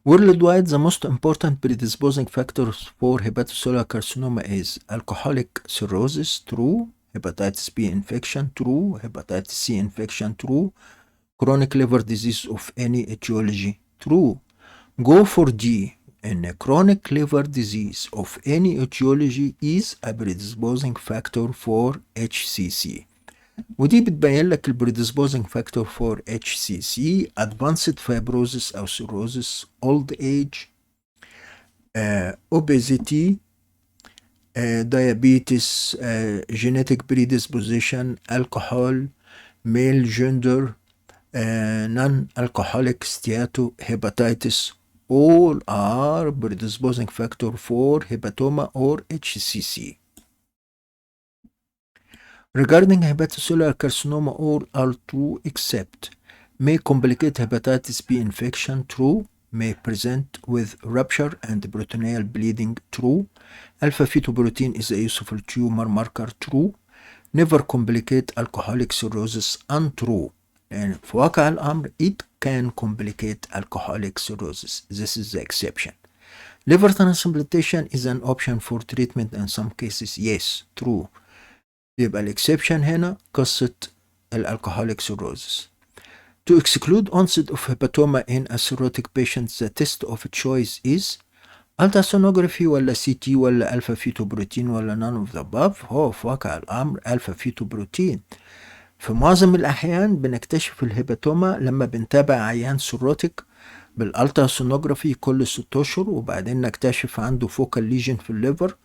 worldwide the most important predisposing factors for hepatocellular carcinoma is alcoholic cirrhosis. True. Hepatitis B infection. True. Hepatitis C infection. True. Chronic liver disease of any etiology. True. Go for D. And chronic liver disease of any etiology is a predisposing factor for HCC. ودي بتبين لك البريدisposing factor for HCC: advanced fibrosis أو cirrhosis, old age, obesity, diabetes, genetic predisposition, alcohol, male gender, non-alcoholic steatohepatitis. All are predisposing factor for hepatoma or HCC. Regarding hepatocellular carcinoma, all are true except may complicate hepatitis B infection. True. May present with rupture and peritoneal bleeding. True. Alpha-fetoprotein is a useful tumor marker. True. Never complicate alcoholic cirrhosis. Untrue. And في واقع الأمر it can complicate alcoholic cirrhosis. This is the exception. Liver transplantation is an option for treatment in some cases. Yes. True. يبقى الإكسبشن هنا قصة الالكحوليك cirrhosis. To exclude onset of hepatoma in a cirrhotic patient, the test of choice is ultrasonography ولا CT ولا alpha fetoprotein ولا none of the above. هو في واقع الأمر alpha fetoprotein. في معظم الأحيان بنكتشف الهيباتوما لما بنتابع عيان سيروتيك بالالتراسونوجرافي كل 6 أشهر، وبعدين نكتشف عنده فوكال ليجن في الليفر،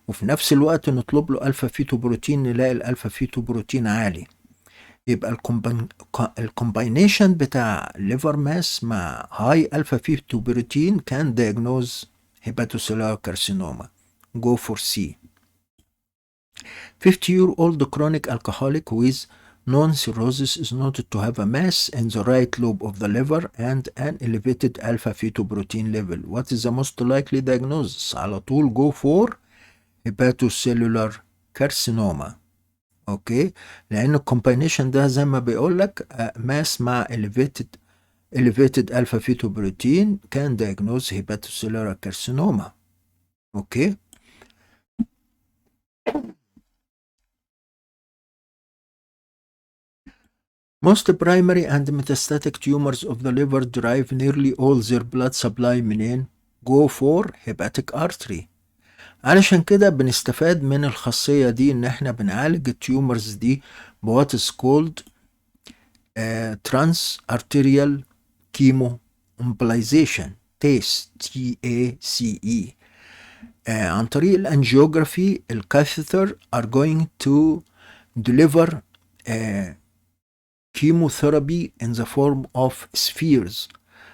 وفي نفس الوقت نطلب له الفا فيتوبروتين نلاقي الالفا فيتوبروتين عالي. يبقى الكومباينيشن بتاع ليفر ماس مع هاي الفا فيتوبروتين كان diagnose hepatocellular carcinoma. Go for C. 50-year-old chronic alcoholic with non-cirrhosis is noted to have a mass in the right lobe of the liver and an elevated alpha fetoprotein level. What is the most likely diagnosis? على طول go for hepatocellular carcinoma. اوكي، لان الكومباينيشن ده زي ما بيقول لك ماس مع elevated alpha fetoprotein can diagnose hepatocellular carcinoma. اوكي، most primary and metastatic tumors of the liver derive nearly all their blood supply منين؟ go for hepatic artery. علشان كده بنستفاد من الخاصية دي ان احنا بنعالج التيومرز دي بوات is called trans-arterial chemoembolization TACE TACE. عن طريق الانجيوجرافي الكاثيتر are going to deliver chemotherapy in the form of spheres.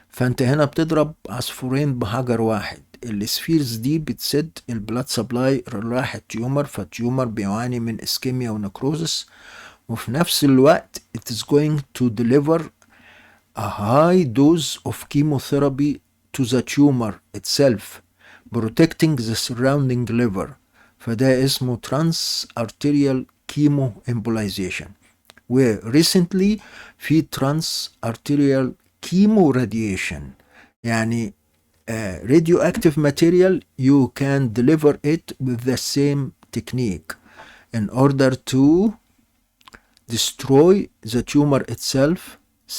فانت هنا بتضرب عصفورين بحجر واحد. السفيرز دي بتسد البلاد سبلاي رايح التيومر، فالتيومر بيعاني من اسكيميا ونكروزس، وفي نفس الوقت it is going to deliver a high dose of chemotherapy to the tumor itself protecting the surrounding liver. فده اسمه trans arterial chemoembolization. وريسنتلي في trans arterial chemo radiation، يعني radioactive material you can deliver it with the same technique in order to destroy the tumor itself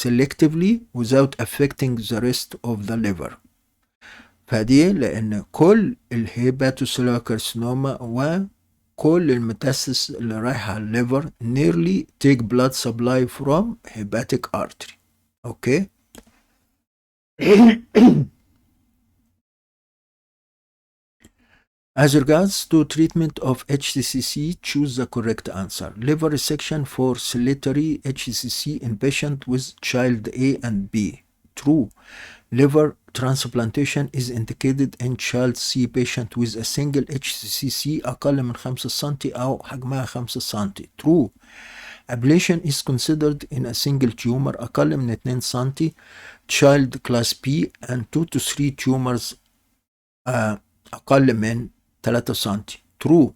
selectively without affecting the rest of the liver. فدي لأن كل الهيباتوسيلار كارسينوما وكل الميتاستس اللي رايحة على الليفر nearly take blood supply from hepatic artery. Okay. As regards to treatment of HCC, choose the correct answer. Liver resection for salutary HCC in patient with child A and B. True. Liver transplantation is indicated in child C patient with a single HCC أقل من 5 سم أو حجمها 5 سم. True. Ablation is considered in a single tumor أقل من 2 سم, child class B, and 2 to 3 tumors أقل من 3 سم. True.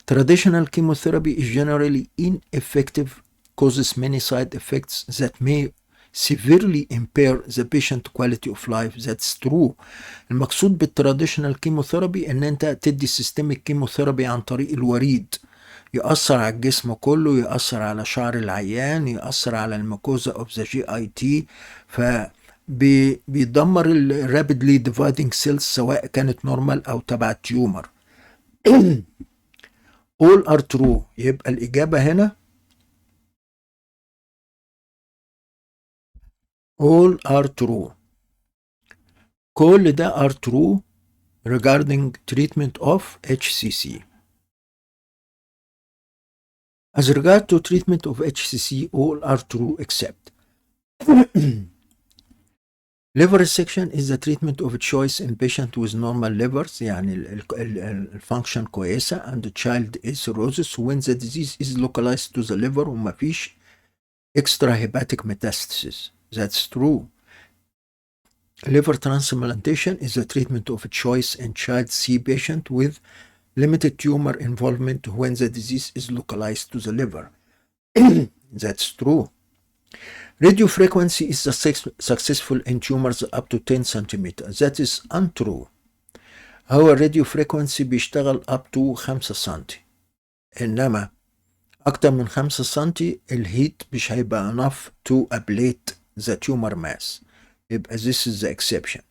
Traditional chemotherapy is generally ineffective, causes many side effects that may severely impair the patient quality of life. That's true. المقصود بالتراديشنال كيموثيرابي ان انت تدي سيستميك كيموثيرابي عن طريق الوريد، يأثر على الجسم كله، يأثر على شعر العيان، يأثر على الميكوزا اوف ذا جي اي تي، فبيدمر الرابيدلي ديفايدنج سيلز سواء كانت نورمال او تبع التيومر. all are true. يبقى الإجابة هنا all are true. كل ده are true regarding treatment of HCC. As regard to treatment of HCC, all are true except liver resection is the treatment of choice in patient with normal livers، يعني الفانكشن كويسة، and the child is cirrhosis when the disease is localized to the liver وما فيش extra hepatic metastasis. That's true. Liver transplantation is the treatment of choice in child C patient with limited tumor involvement when the disease is localized to the liver. That's true. Radiofrequency is successful in tumors up to 10 cm. That is untrue. هو radiofrequency بيشتغل up to 5 سم، إنما أكتر من 5 سم الهيت مش هيبقى enough to ablate the tumor mass. يبقى this is the exception.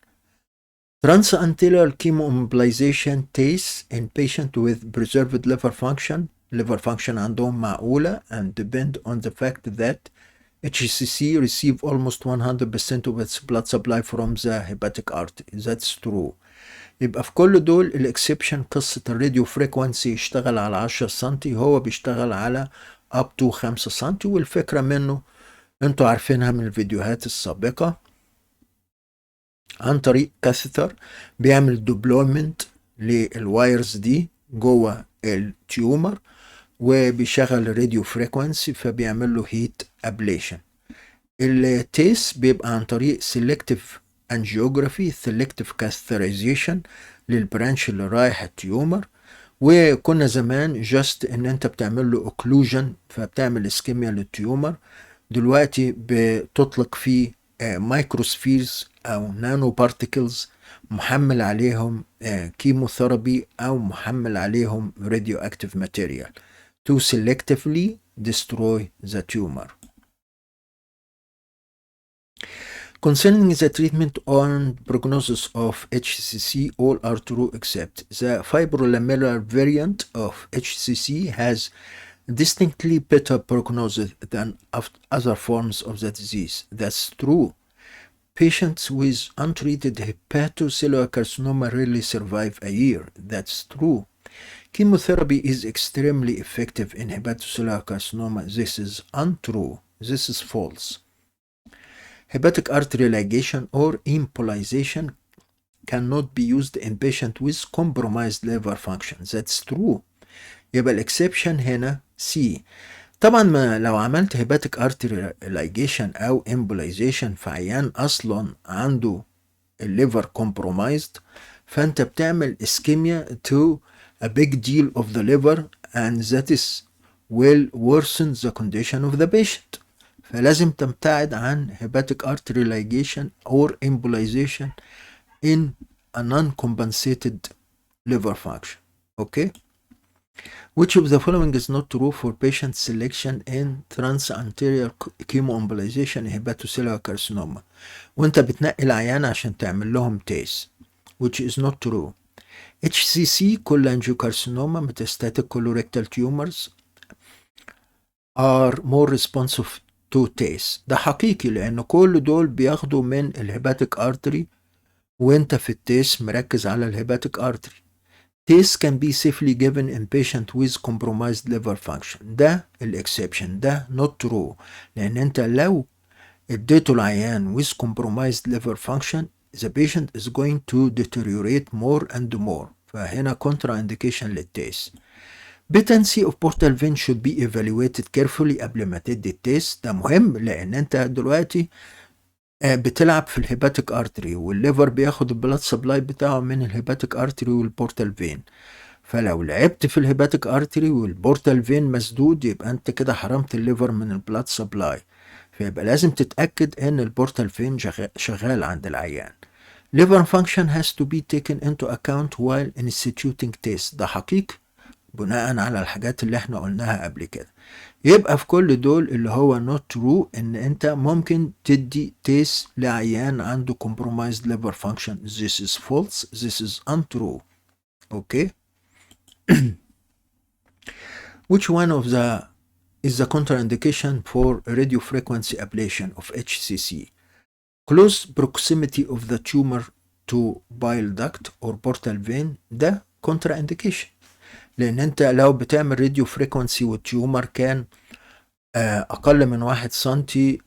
Transanterior chemoembolization TACE in patient with preserved liver function. Liver function عندهم معقولة and depend on the fact that HCC receive almost 100% of its blood supply from the hepatic artery. That's true. يبقى في كل دول الاكسبشن قصة الراديو فريكوانسي يشتغل على 10 سنتي، هو بيشتغل على up to 5 سنتي، والفكرة منه انتوا عارفينها من الفيديوهات السابقة. عن طريق كاثيتر بيعمل ديبلويمنت للوايرز دي جوه التيومر وبيشغل الراديو فريكوانسي فبيعمل له هيت ابليشن. التيس بيبقى عن طريق سيلكتيف انجيوجرافي، سيلكتيف كاثيترايزيشن للبرانش اللي رايح التيومر، وكنا زمان جاست ان انت بتعمل له اوكلوجن فبتعمل اسكيميا للتيومر. دلوقتي بتطلق فيه مايكروسفيرز او نانو بارتيكلز محمل عليهم كيموثيرابي او محمل عليهم راديو اكتيف ماتيريال to selectively destroy the tumor. Concerning the treatment on prognosis of HCC, all are true except the fibrolamellar variant of HCC has distinctly better prognosis than other forms of the disease. That's true. Patients with untreated hepatocellular carcinoma rarely survive a year. That's true. Chemotherapy is extremely effective in hepatocellular carcinoma. This is untrue. This is false. Hepatic artery ligation or embolization cannot be used in patients with compromised liver function. That's true. يبقى الاكسبشن هنا C. طبعا ما لو عملت hepatic artery ligation او embolization في عيان اصلا عنده الليفر compromised فانت بتعمل ischemia to a big deal of the liver and that is will worsen the condition of the patient. فلازم تبتعد عن hepatic artery ligation or embolization in a non-compensated liver function. Okay? Which of the following is not true for patient selection in transanterior chemoembolization hepatocellular carcinoma؟ وانت بتنقي العيان عشان تعمل لهم تيست. Which is not true. HCC cholangiocarcinoma metastatic colorectal tumors are more responsive to TACE. ده حقيقي لأن كل دول بياخدوا من الهيباتيك ارتري وانت في التيس مركز على الهيباتيك ارتري. TACE can be safely given in patient with compromised liver function. ده الاكسبشن. ده not true لأن انت لو اديته العيان with compromised liver function the patient is going to deteriorate more and more. فهنا contraindication للتيس. Patency of portal vein should be evaluated carefully قبل ما تدي التيست. ده مهم لأن أنت دلوقتي بتلعب في الهيباتيك ارتري والليفر بياخد البلاد سبلاي بتاعه من الهيباتيك ارتري والبورتال فين. فلو لعبت في الهيباتيك ارتري والبورتال فين مسدود يبقى أنت كده حرمت الليفر من البلاد سبلاي. فيبقى لازم تتأكد إن البورتال فين شغال عند العيان. Liver function has to be taken into account while instituting test. ده حقيقي بناء على الحاجات اللي احنا قلناها قبل كده. يبقى في كل دول اللي هو not true ان انت ممكن تدي تيست لعيان عنده compromised liver function. This is false. This is untrue. Okay. Which one of the is the contraindication for radiofrequency ablation of HCC? Close proximity of the tumor to bile duct or portal vein. ده contraindication لان انت لو بتعمل راديو فريكونسي والتيومر كان اقل من 1 سنتي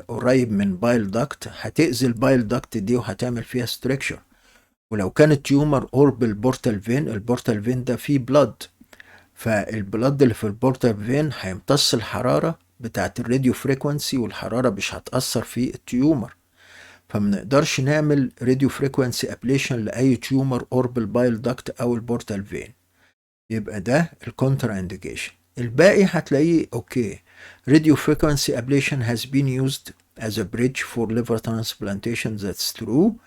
قريب من بايل داكت هتأذي البايل داكت دي وهتعمل فيها ستريكشر. ولو كان التيومر قرب البورتال فين ده فيه بلاد فالبلاد اللي في البورتال فين هيمتص الحرارة بتاعت الراديو فريكونسي والحرارة مش هتأثر في التيومر. فمنقدرش نعمل راديو فريكونسي ابليشن لأي تيومر قرب البايل داكت او البورتال فين. يبقى ده الكونترا انديكيشن. الباقي هتلاقيه اوكي. Radio frequency ablation has been used as a bridge for liver transplantation. That's true.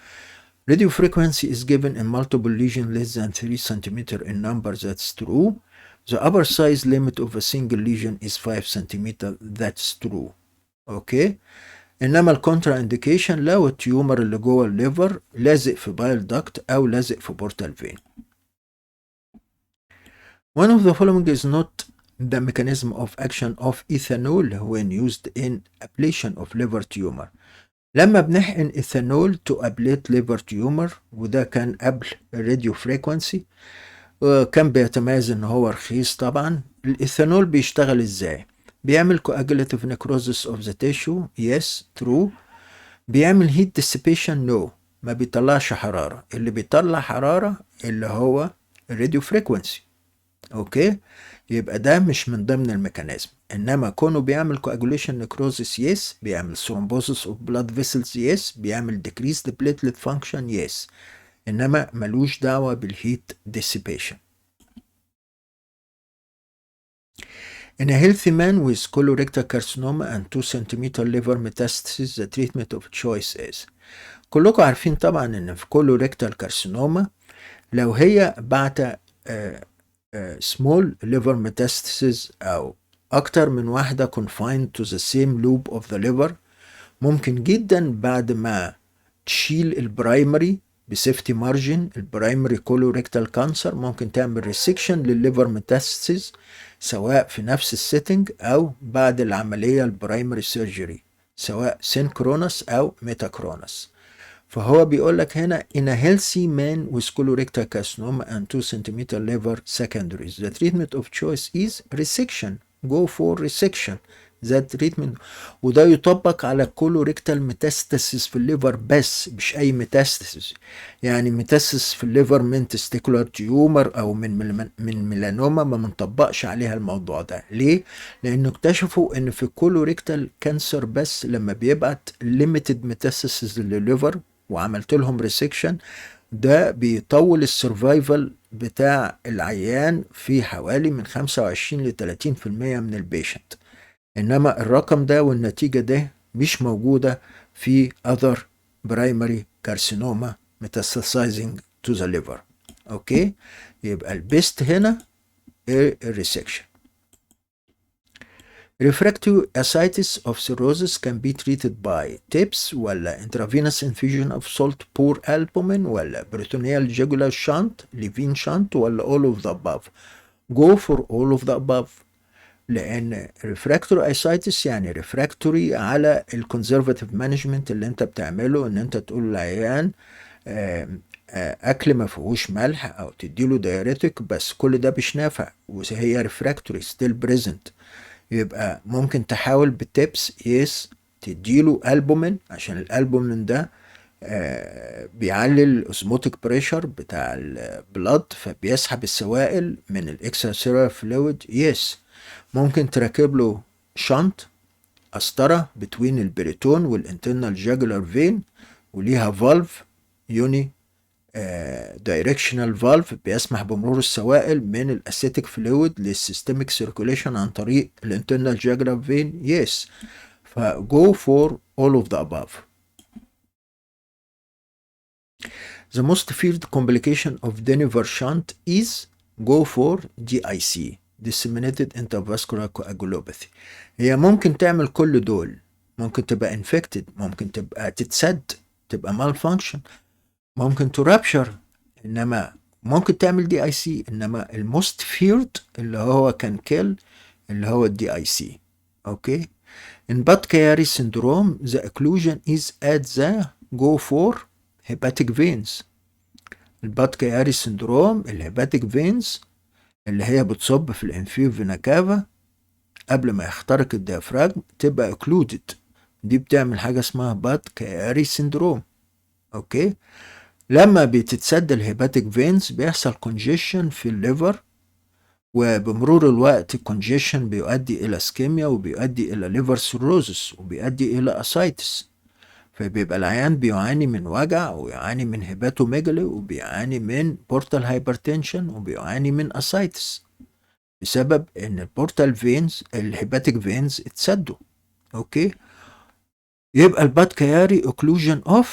Radio frequency is given in multiple lesions less than 3 cm in number. That's true. The upper size limit of a single lesion is 5 cm. That's true. اوكي. انما الكونترا انديكيشن لو التيومر اللي جوه الليفر لازق في بايل داكت او لازق في بورتال فين. One of the following is not the mechanism of action of ethanol when used in ablation of liver tumor. لما بنحقن ethanol to ablate liver tumor وده كان قبل الراديو فريكونسي وكان بيتميز ان هو رخيص. طبعا الايثانول بيشتغل ازاي؟ بيعمل coagulative necrosis of the tissue. Yes, true. بيعمل heat dissipation. No. ما بيطلعش حرارة. اللي بيطلع حرارة اللي هو الراديو فريكونسي. اوكي. يبقى ده مش من ضمن الميكانيزم. انما كونه بيعمل coagulation necrosis. Yes. بيعمل thrombosis of blood vessels. Yes. بيعمل decreased platelet function. Yes. انما ملوش دعوة بالهيت dissipation. In a healthy man with colorectal carcinoma and 2 cm liver metastasis, the treatment of choice is. كلكم عارفين طبعا ان في colorectal carcinoma لو هي بعت small liver metastasis او اكتر من واحدة confined to the same lobe of the liver ممكن جدا بعد ما تشيل البرايمري بسيفتي مارجن البرايمري كولوريكتال كانسر ممكن تعمل ريسكشن للليفر ميتاستاسيس سواء في نفس السيتنج او بعد العملية البرايمري سيرجري سواء سينكرونس او ميتاكرونس. فهو بيقول لك هنا in a healthy man with colorectal carcinoma and 2 centimeter liver secondaries the treatment of choice is resection. Go for resection. that treatment وده يطبق على كولوريكتال ميتاستاسيس في الليفر بس مش اي ميتاستاسيس. يعني ميتاستاسيس في الليفر من تستيكولار تيومر او من ميلانوما ما بنطبقش عليها الموضوع ده. ليه؟ لانه اكتشفوا ان في الكولوريكتال كانسر بس لما بيبعت ليميتد ميتاستاسيس للليفر وعملت لهم ريسكشن ده بيطول السرفايفل بتاع العيان في حوالي من 25 ل 30% من البيشنت. انما الرقم ده والنتيجة ده مش موجودة في other primary carcinoma metastasizing to the liver. اوكي، يبقى البيست هنا الريسكشن. Refractory ascites of cirrhosis can be treated by tips ولا intravenous infusion of salt poor albumin ولا peritoneal jugular shunt Levine shunt ولا all of the above. Go for all of the above. لان refractory ascites يعني refractory على الكونزرفاتيف مانجمنت اللي انت بتعمله ان انت تقول للعيان اكل ما فيهوش ملح او تديله دايريتك بس كل ده مش نافع وهي refractory still present. يبقى ممكن تحاول بالتبس تديله البومين عشان الالبومين ده بيعلي الاسموتيك بريشر بتاع البلد فبيسحب السوائل من الاكسترا سيلولار فلويد. ممكن تركب له شنط قسطرة بتوين البريتون والانترنال جاجولار فين وليها فالف يوني دايركشنال فالف بيسمح بمرور السوائل من الاسيتيك فلويد للسيستميك سيركوليشن عن طريق الانترنال جاجولار فين. فجو فور all of the above. The most feared complication of Denver shunt is go for DIC disseminated intravascular coagulopathy. هي ممكن تعمل كل دول، ممكن تبقى infected، ممكن تبقى تتسد، تبقى malfunction، ممكن ترابشر، انما ممكن تعمل دي اي سي. انما الموست فيرد اللي هو كان كيل اللي هو الدي اي سي. اوكي. In Baki syndrome the occlusion is at the go for hepatic veins. الباتكياري syndrome الهيباتيك فينز اللي هي بتصب في الانفيو فينا كافا قبل ما يخترق الديافراجم تبقى occluded. دي بتعمل حاجة اسمها باتكياري syndrome. اوكي. لما بتتسد الهيباتيك فينز بيحصل كونجيشن في الليفر وبمرور الوقت الكونجيشن بيؤدي الى اسكيميا وبيؤدي الى ليفر سيروزس وبيؤدي الى اسايتس. فبيبقى العيان بيعاني من وجع ويعاني من هيباتوميجالي وبيعاني من بورتال هايبرتنشن وبيعاني من اسايتس بسبب ان البورتال فينز الهيباتيك فينز اتسدوا. اوكي. يبقى الباتكياري occlusion of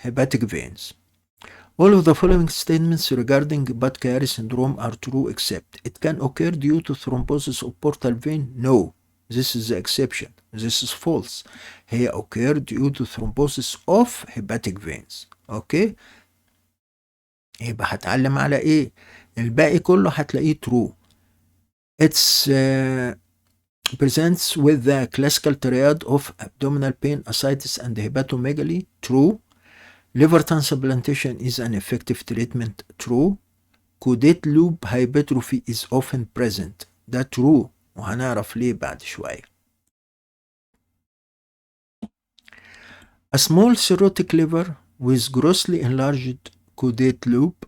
hepatic veins. All of the following statements regarding Baki syndrome are true except it can occur due to thrombosis of portal vein. No, this is the exception. This is false. هي occur due to thrombosis of hepatic veins. اوكي. يبقى هتعلم على ايه؟ الباقي كله هتلاقيه true. It's presents with the classical triad of abdominal pain, ascites and hepatomegaly. True. Liver transplantation is an effective treatment. True. Caudate loop hypertrophy is often present. ده true وهنعرف ليه بعد شوية. A small cirrhotic liver with grossly enlarged caudate loop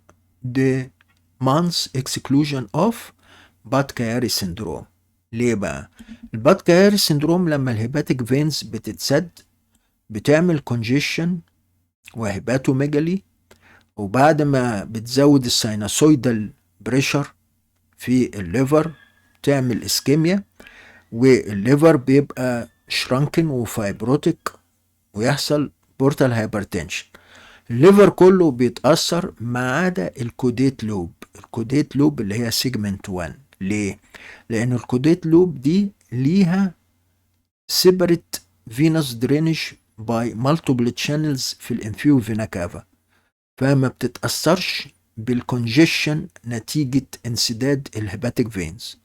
demands exclusion of Baki syndrome. ليه بقى؟ الباتكياري syndrome لما الهيباتيك فينز بتتسد بتعمل congestion وهيباتوميجالي وبعد ما بتزود السيناسويدال بريشر في الليفر تعمل اسكيميا والليفر بيبقى شرانكن وفايبروتيك ويحصل بورتال هايبرتنشن. الليفر كله بيتأثر ما عدا الكوديت لوب. الكوديت لوب اللي هي سيجمنت 1. ليه؟ لأن الكوديت لوب دي ليها سيبريت فينوس درينج by multiple channels في الانفيو فينا كافا، فما بتتأثرش بالكونجيشن نتيجة انسداد الهيباتيك فينز،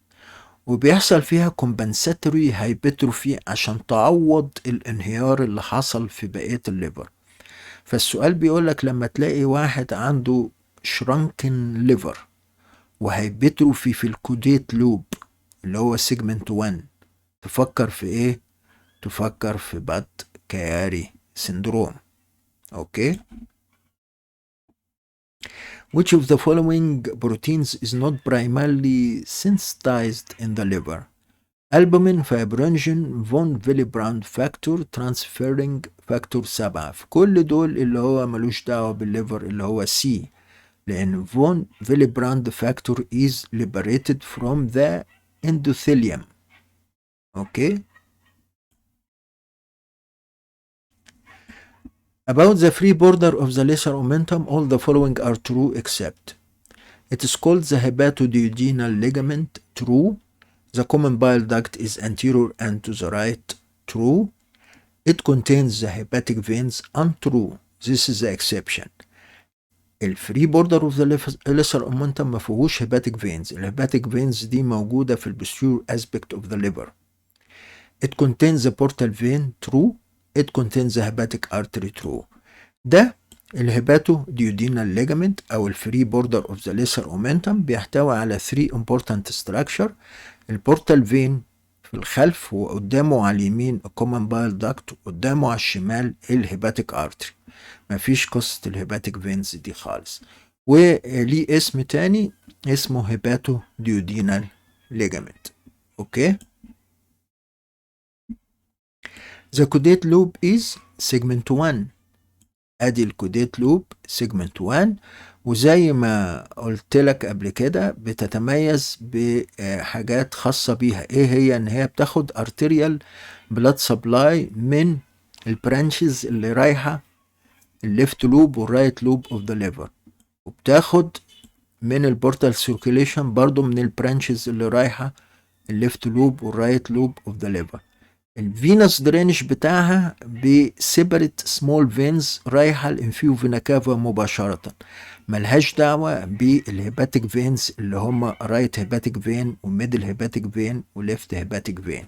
وبيحصل فيها كومبنساتوري هايبرتروفي عشان تعوض الانهيار اللي حصل في بقية الليفر. فالسؤال بيقولك لما تلاقي واحد عنده شرانكن ليفر وهايبرتروفي في الكوديت لوب اللي هو سيجمنت 1، تفكر في ايه؟ تفكر في بات كياري سندروم. اوكي. Which of the following proteins is not primarily sensitized in the liver? Albumin, fibrinogen, von Willebrand factor, transferring factor 7. في كل دول اللي هو ملوش دعوة بالليفر اللي هو C، لأن von Willebrand factor is liberated from the endothelium. Okay. About the free border of the lesser omentum, all the following are true except it is called the hepatoduodenal ligament. True. The common bile duct is anterior and to the right. True. It contains the hepatic veins. Untrue. This is the exception. الفري بوردر اوف ذا lesser omentum ما فيهوش hepatic veins. الهيباتيك veins دي موجودة في البوستيريور aspect of the liver. It contains the portal vein. True. It contains the hepatic artery. True. ده الهيباتو ديودينال ليجامنت او الفري بوردر اوف ذا lesser omentum بيحتوي على 3 important structure. البورتال فين في الخلف، وقدامه على اليمين الكومن بايل داكت، وقدامه على الشمال الهيباتيك ارتري. مفيش قصة الهيباتيك فينز دي خالص، وليه اسم تاني اسمه هيباتو ديودينال ليجامنت. اوكي. The caudate lobe is segment 1. ادي الكوديت لوب سيجمنت 1، وزي ما قلت لك قبل كده بتتميز بحاجات خاصة بيها. ايه هي؟ ان هي بتاخد ارتيريال بلاد سبلاي من البرانشز اللي رايحة الليفت لوب والرايت لوب اوف ذا ليفر، وبتاخد من البورتال سيركيليشن برضو من البرانشز اللي رايحة الليفت لوب والرايت لوب اوف ذا ليفر. الفينس درينج بتاعها بسيبريت سمول فينز رايحه الانفيو فينا كافا مباشره، ملهاش دعوه بالهيباتيك فينز اللي هم رايت هيباتيك فين وميدل هيباتيك فين وليفت هيباتيك فين.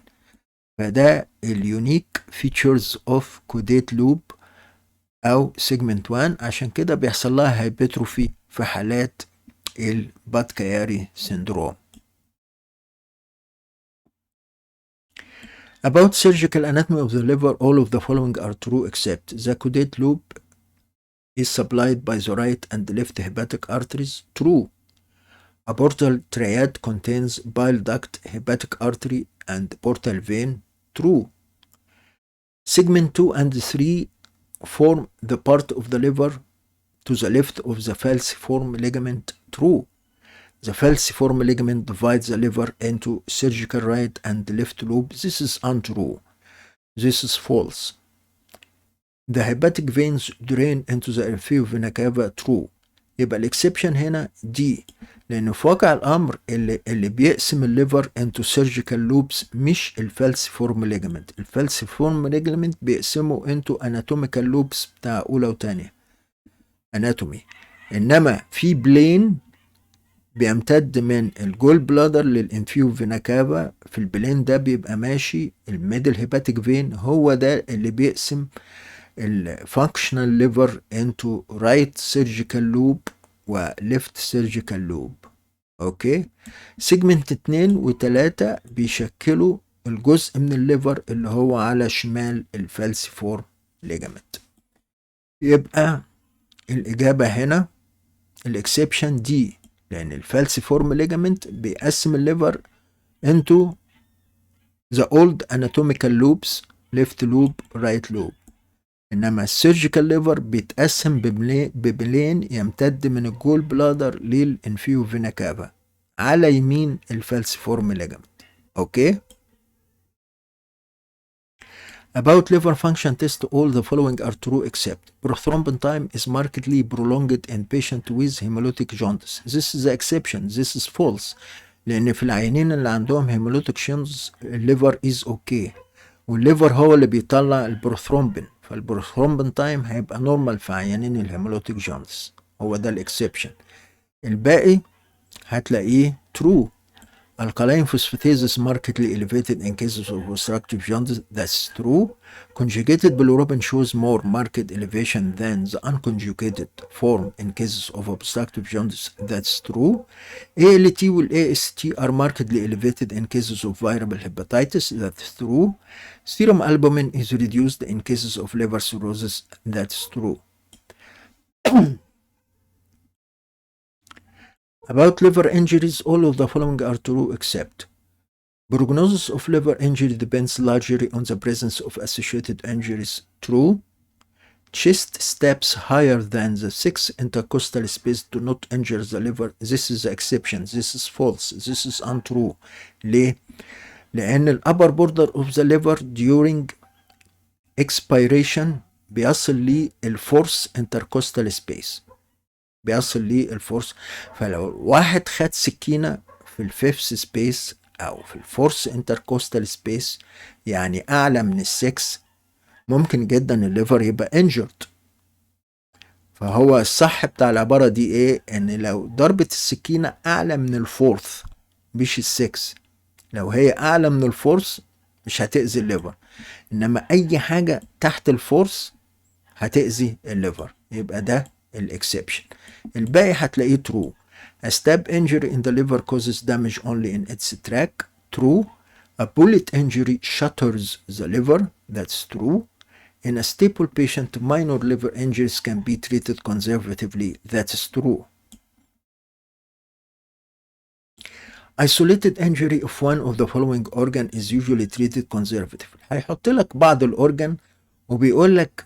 فده اليونيك فيتشرز اوف كوديت لوب او سيجمنت 1، عشان كده بيحصل لها هايبرتروفي في حالات الباتكياري سيندروم. About surgical anatomy of the liver, all of the following are true except the caudate lobe is supplied by the right and left hepatic arteries. True. A portal triad contains bile duct, hepatic artery, and portal vein. True. Segment 2 and 3 form the part of the liver to the left of the falciform ligament. True. The falciform ligament divides the liver into surgical right and left lobe. This is untrue. This is false. The hepatic veins drain into the inferior vena cava. True. يبقى الاكسبشن هنا دي، لأنه في واقع الأمر اللي بيقسم الليفر into surgical loops مش الفالسيفورم ليجمنت. الفالسيفورم ليجمنت بيقسمه into anatomical loops بتاع أولى وتانية anatomy، إنما في بلين بيمتد من الجول بلادر للانفيو فينا كافا. في البلين ده بيبقى ماشي الميدل هيباتيك فين، هو ده اللي بيقسم الفانكشنال ليفر انتو رايت سيرجيكال لوب وليفت سيرجيكال لوب. اوكي. سيجمنت 2 و3 بيشكلوا الجزء من الليفر اللي هو على شمال الفالسيفور ليجامنت. يبقى الإجابة هنا الاكسبشن دي، لأن الفالسيفورم ليجامنت بيقسم الليفر into the old anatomical loops left loop right loop، إنما السيرجيكال ليفر بيتقسم ببلين يمتد من الجول بلادر للانفيو فينا كافا على يمين الفالسيفورم ليجامنت. أوكي. About liver function test, all the following are true except prothrombin time is markedly prolonged in patient with hemolytic jaundice. This is the exception. This is false. لأن في العيانين اللي عندهم hemolytic jaundice الليفر is okay، والليفر هو اللي بيطلع البروثرومبين، فالبروثرومبين تايم هيبقى نورمال في عيانين الهيمولوتيك جوندس، هو ده الاكسبشن. الباقي هتلاقيه true. Alkaline phosphatase markedly elevated in cases of obstructive jaundice. That's true. Conjugated bilirubin shows more marked elevation than the unconjugated form in cases of obstructive jaundice. That's true. ALT and AST are markedly elevated in cases of viral hepatitis. That's true. Serum albumin is reduced in cases of liver cirrhosis. That's true. About liver injuries, all of the following are true except prognosis of liver injury depends largely on the presence of associated injuries. True. Chest steps higher than the 6 intercostal space do not injure the liver. This is the exception. This is false. This is untrue. ليه؟ لأن ال upper border of the liver during expiration بيصل للفورس intercostal space. بيصل للفورس. فلو واحد خد سكينة في الفيفث سبيس أو في الفورس انتركوستال سبيس يعني أعلى من السكس، ممكن جدا الليفر يبقى انجرد. فهو الصح بتاع العبارة دي ايه؟ ان لو ضربة السكينة أعلى من الفورث مش السكس، لو هي أعلى من الفورث مش هتأذي الليفر، إنما أي حاجة تحت الفورث هتأذي الليفر، يبقى ده الاكسبشن. الباقي هتلاقيه true. A stab injury in the liver causes damage only in its track. True. A bullet injury shatters the liver. That's true. In a stable patient, minor liver injuries can be treated conservatively. That's true. Isolated injury of one of the following organ is usually treated conservatively. هيحط لك بعض الأورجان وبيقول لك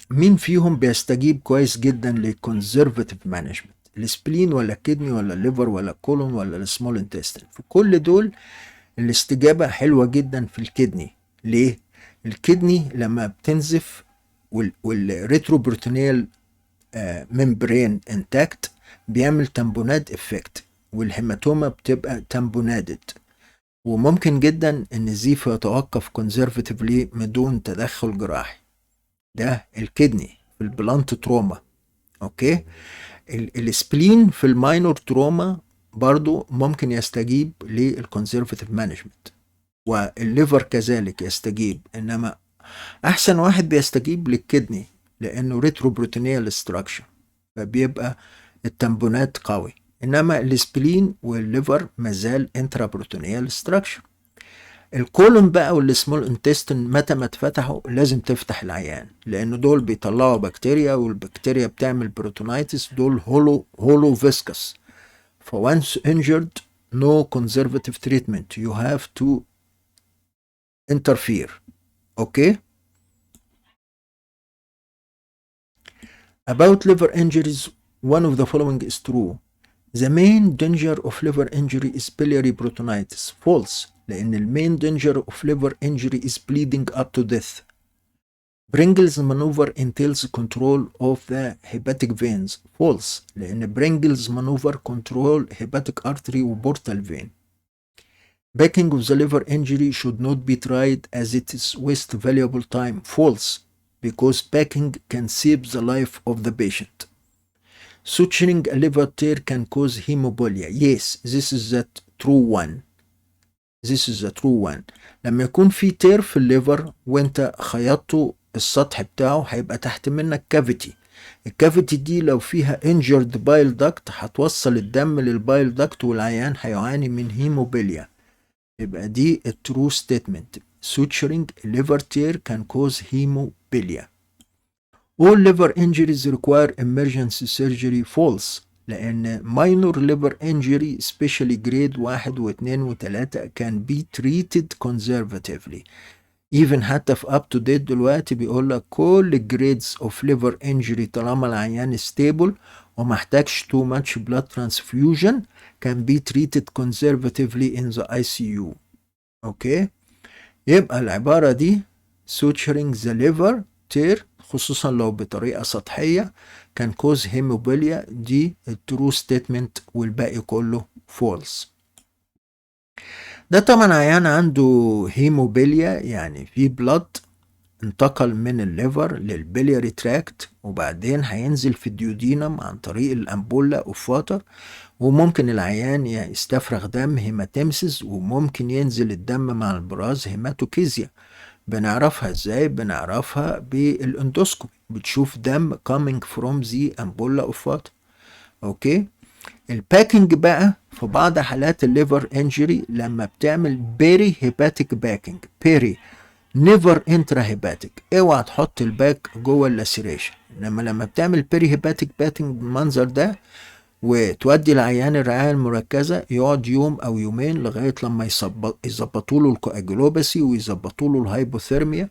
مين فيهم بيستجيب كويس جدا للكونزرفاتيف مانجمنت، السبلين ولا الكدني ولا الليفر ولا الكولون ولا السمول انتستين. في كل دول الاستجابة حلوة جدا في الكدني. ليه؟ الكدني لما بتنزف والريتروبروتينيال ممبرين انتاكت بيعمل تامبوناد افكت، والهيماتوما بتبقى تامبونادد، وممكن جدا ان النزيف يتوقف كونزرفاتيفلي بدون تدخل جراحي. ده الكدني في البلانت تروما. اوكي. السبلين في الماينور تروما برضو ممكن يستجيب للكونسرفتيف مانجمنت، والليفر كذلك يستجيب، انما احسن واحد بيستجيب للكدني لانه ريتروبروتينيال ستراكشر فبيبقى التمبونات قوي، انما السبلين والليفر مازال انترابروتينيال ستراكشر. الكولون بقى والسمول انتستين متى ما اتفتحوا لازم تفتح العيان، لان دول بيطلعوا بكتيريا، والبكتيريا بتعمل بروتونايتس، دول هولو فيسكس. فونس injured no conservative treatment, you have to interfere. Okay. About liver injuries, one of the following is true. The main danger of liver injury is biliary proteinitis. False. لأن المين danger of liver injury is bleeding up to death. Pringle's maneuver entails control of the hepatic veins. False. لأن Pringle's maneuver control hepatic artery و portal vein. Packing of the liver injury should not be tried as it is waste valuable time. False. Because packing can save the life of the patient. Suturing a liver tear can cause hemophilia. Yes, this is the true one. This is the true one. لما يكون في تير في الليفر وانت خيطته السطح بتاعه هيبقى تحت منك كافيتي. الكافيتي دي لو فيها injured bile duct هتوصل الدم للبايل داكت والعيان هيعاني من هيموبيليا. يبقى دي الترو ستيتمنت. Suturing liver tear can cause hemophilia. All liver injuries require emergency surgery. False. لأن minor liver injury especially grade 1 و 2 و 3 can be treated conservatively. Even حتى في up to date دلوقتي بيقول لك كل grades of liver injury طالما العيان stable ومحتاجش too much blood transfusion can be treated conservatively in the ICU. اوكي. يبقى العبارة دي suturing the liver tear خصوصا لو بطريقة سطحية كان كوز هيموبيليا، دي الترو ستيتمنت والباقي كله فولس. ده طبعا عيان عنده هيموبيليا يعني في بلاد انتقل من الليفر للبلياري تراكت، وبعدين هينزل في الديودينم عن طريق الأمبولا أوف واتر، وممكن العيان يستفرغ دم هيماتيمسيس، وممكن ينزل الدم مع البراز هيماتوكيزيا. بنعرفها ازاي؟ بنعرفها بالاندوسكوبي، بتشوف دم coming from the ampulla of water. اوكي. الباكينج بقى في بعض حالات الليفر انجري لما بتعمل بيري هيباتيك باكينج، بيري نيفر انترا هيباتيك، اوعى تحط الباك جوه اللاسيريشن. انما لما بتعمل بيري هيباتيك باكينج بالمنظر ده وتودي العيان الرعاية المركزة، يقعد يوم أو يومين لغاية لما يظبطوا له الكواجولوباسي ويظبطوا له الهايبوثيرميا،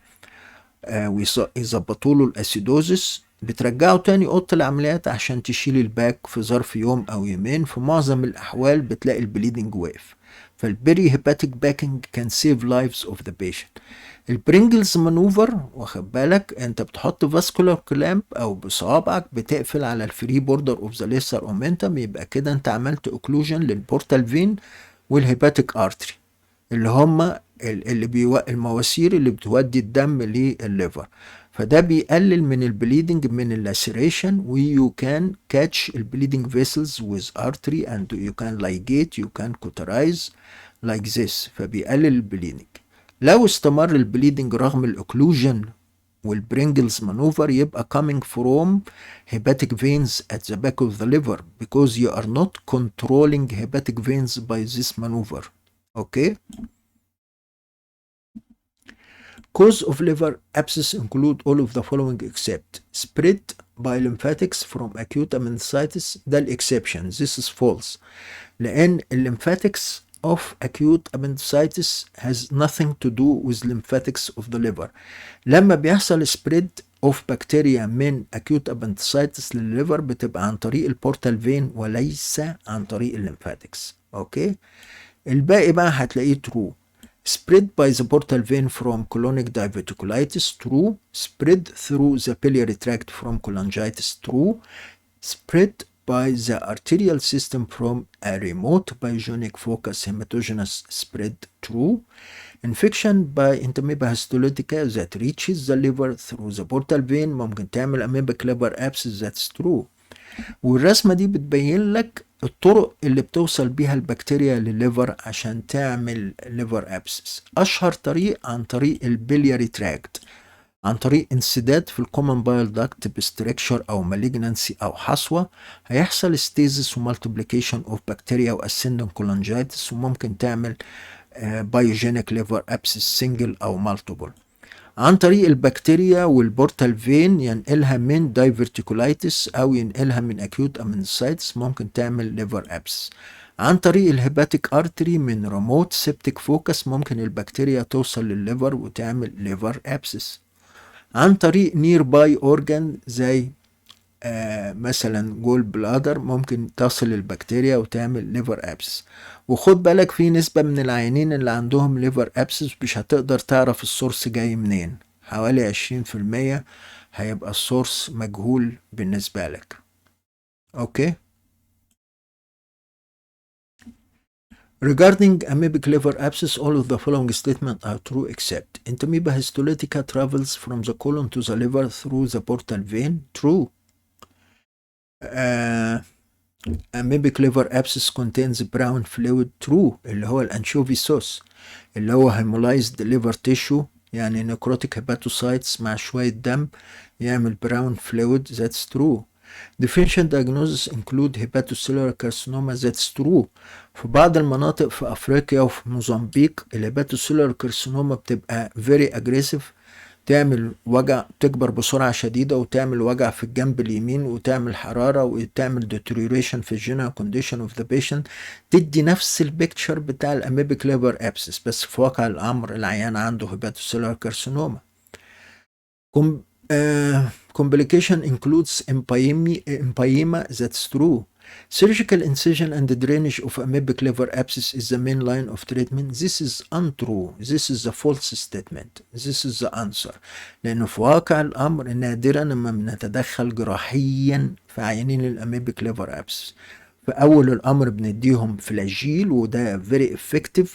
ويظبطوا له الأسيدوزس. بترجعه تاني أوضة العمليات عشان تشيل الباك في ظرف يوم أو يومين. في معظم الأحوال بتلاقي البليدنج واقف. فالبيري هيباتيك باكينج كان سيف لايفز اوف ذا بيشنت. البرينجلز مانوفر، واخد بالك انت بتحط فاسكولار كلامب او بصوابعك بتقفل على الفري بوردر اوف ذا ليسر اومنتم، يبقى كده انت عملت اوكلوجن للبورتال فين والهيباتيك ارتري، اللي هما المواسير اللي بتودي الدم للليفر. فده بيقلل من البليدنج من اللاسيريشن، ويو كان كاتش البليدنج فيسلز with artery and you can ligate, you can cauterize like this، فبيقلل البليدنج. لو استمر البليدنج رغم الاوكلوجن والبرينجلز مانوفر، يبقى coming from hepatic veins at the back of the liver because you are not controlling hepatic veins by this maneuver. Okay. Cause of liver abscess include all of the following except spread by lymphatics from acute appendicitis. ده الاكسبشن. This is false. لأن lymphatics of acute appendicitis has nothing to do with lymphatics of the liver. لما بيحصل spread of bacteria من acute appendicitis للليفر بتبقى عن طريق البورتال فين وليس عن طريق الليمفاتكس. اوكي. الباقي بقى هتلاقيه true. Spread by the portal vein from colonic diverticulitis, true. Spread through the biliary tract from cholangitis, true. Spread by the arterial system from a remote pyogenic focus hematogenous spread, true. Infection by Entamoeba histolytica that reaches the liver through the portal vein ممكن تعمل amoebic liver abscess, that's true. والرسمة دي بتبين لك الطرق اللي بتوصل بيها البكتيريا للليفر عشان تعمل ليفر ابسس. اشهر طريق عن طريق البلياري تراكت، عن طريق انسداد في الكومن بايل داكت بستركشر او مالجنانسي او حصوه، هيحصل ستيزس ومالتيبليكيشن اوف بكتيريا واسندن كولانجايتس، وممكن تعمل بايوجينيك ليفر ابسس سنجل او مالتيبل. عن طريق البكتيريا والبورتال فين ينقلها من دايفرتيكولايتس او ينقلها من اكيوت امينوسايتس، ممكن تعمل ليفر ابس. عن طريق الهيباتيك ارتري من ريموت سيبتيك فوكس ممكن البكتيريا توصل للليفر وتعمل ليفر ابسس. عن طريق نير باي اورجان زي مثلا جول بلادر ممكن تصل البكتيريا وتعمل ليفر ابسس. وخد بالك في نسبة من العيانين اللي عندهم ليفر ابسس مش هتقدر تعرف السورس جاي منين، حوالي 20% هيبقى السورس مجهول بالنسبة لك. اوكي. Regarding amoebic liver abscess, all of the following statements are true except Entamoeba histolytica travels from the colon to the liver through the portal vein, true. amoebic liver abscess contains brown fluid, true، اللي هو الانشوفي صوص، اللي هو hemolyzed liver tissue يعني necrotic hepatocytes مع شوية دم يعمل brown fluid، that's true. Differential diagnosis include hepatocellular carcinoma, that's true. في بعض المناطق في أفريقيا وفي موزمبيق الهيباتوسيلر كارسينوما بتبقى very aggressive، تعمل وجع، تكبر بسرعة شديدة وتعمل وجع في الجنب اليمين وتعمل حرارة وتعمل deterioration في general condition of the patient، تدي نفس البيكتشر بتاع الأميبيك ليفر أبسس، بس في واقع الأمر العيان عنده هيباتوسيلر كارسينوما. Complication includes empyema, that's true. Surgical incision and drainage of amoebic liver abscess is the main line of treatment. This is untrue. This is a false statement. This is the answer. لأنه في واقع الأمر نادرا ما بنتدخل جراحيا في عيانين الأميبيك ليفر abscess. في أول الأمر بنديهم فلاجيل وده very effective،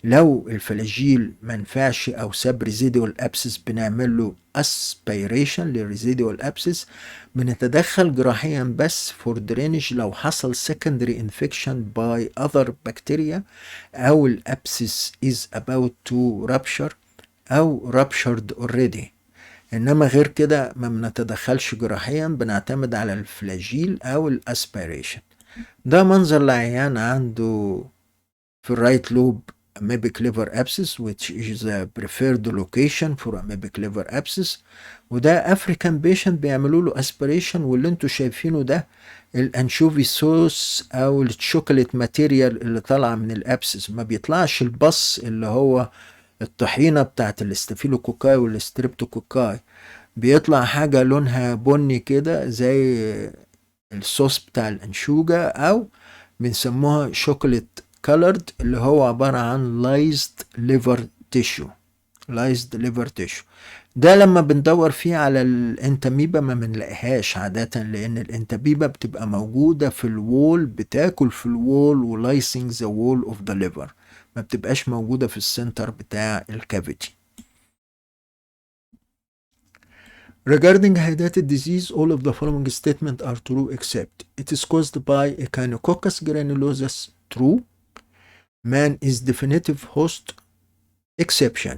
لو الفلاجيل منفعش او ساب ريزيديوال ابسس بنعمل له اسبيريشن للريزيديوال ابسس. بنتدخل جراحيا بس فور درينج لو حصل secondary infection by other bacteria او الابسس is about to rupture او ruptured already. انما غير كده ما بنتدخلش جراحيا، بنعتمد على الفلاجيل او الاسبيريشن. ده منظر لعيان عنده في الرايت لوب amoebic liver abscess which is the preferred location for amoebic liver abscess. وده افريكان بيشنت بيعملوا له اسبيريشن، واللي انتوا شايفينه ده الانشوفي صوص او الشوكولات ماتيريال اللي طالعه من الابسس، ما بيطلعش البص اللي هو الطحينه بتاعت الاستافيلوكوكاي والستريبتوكوكاي. بيطلع حاجه لونها بني كده زي الصوص بتاع الانشوجة، او بنسموها شوكولات كولرد اللي هو عبارة عن لايزد ليفر تيشو. لايزد ليفر تيشو ده لما بندور فيه على الانتاميبا ما بنلاقيهاش عادة، لان الانتاميبا بتبقى موجودة في الوول، بتاكل في الوول ولايسنج ذا وول اوف ذا ليفر، ما بتبقاش موجودة في السنتر بتاع الكافيتي. Regarding hydatid disease, all of the following statements are true except it is caused by Echinococcus granulosus. True. Man is definitive host. Exception.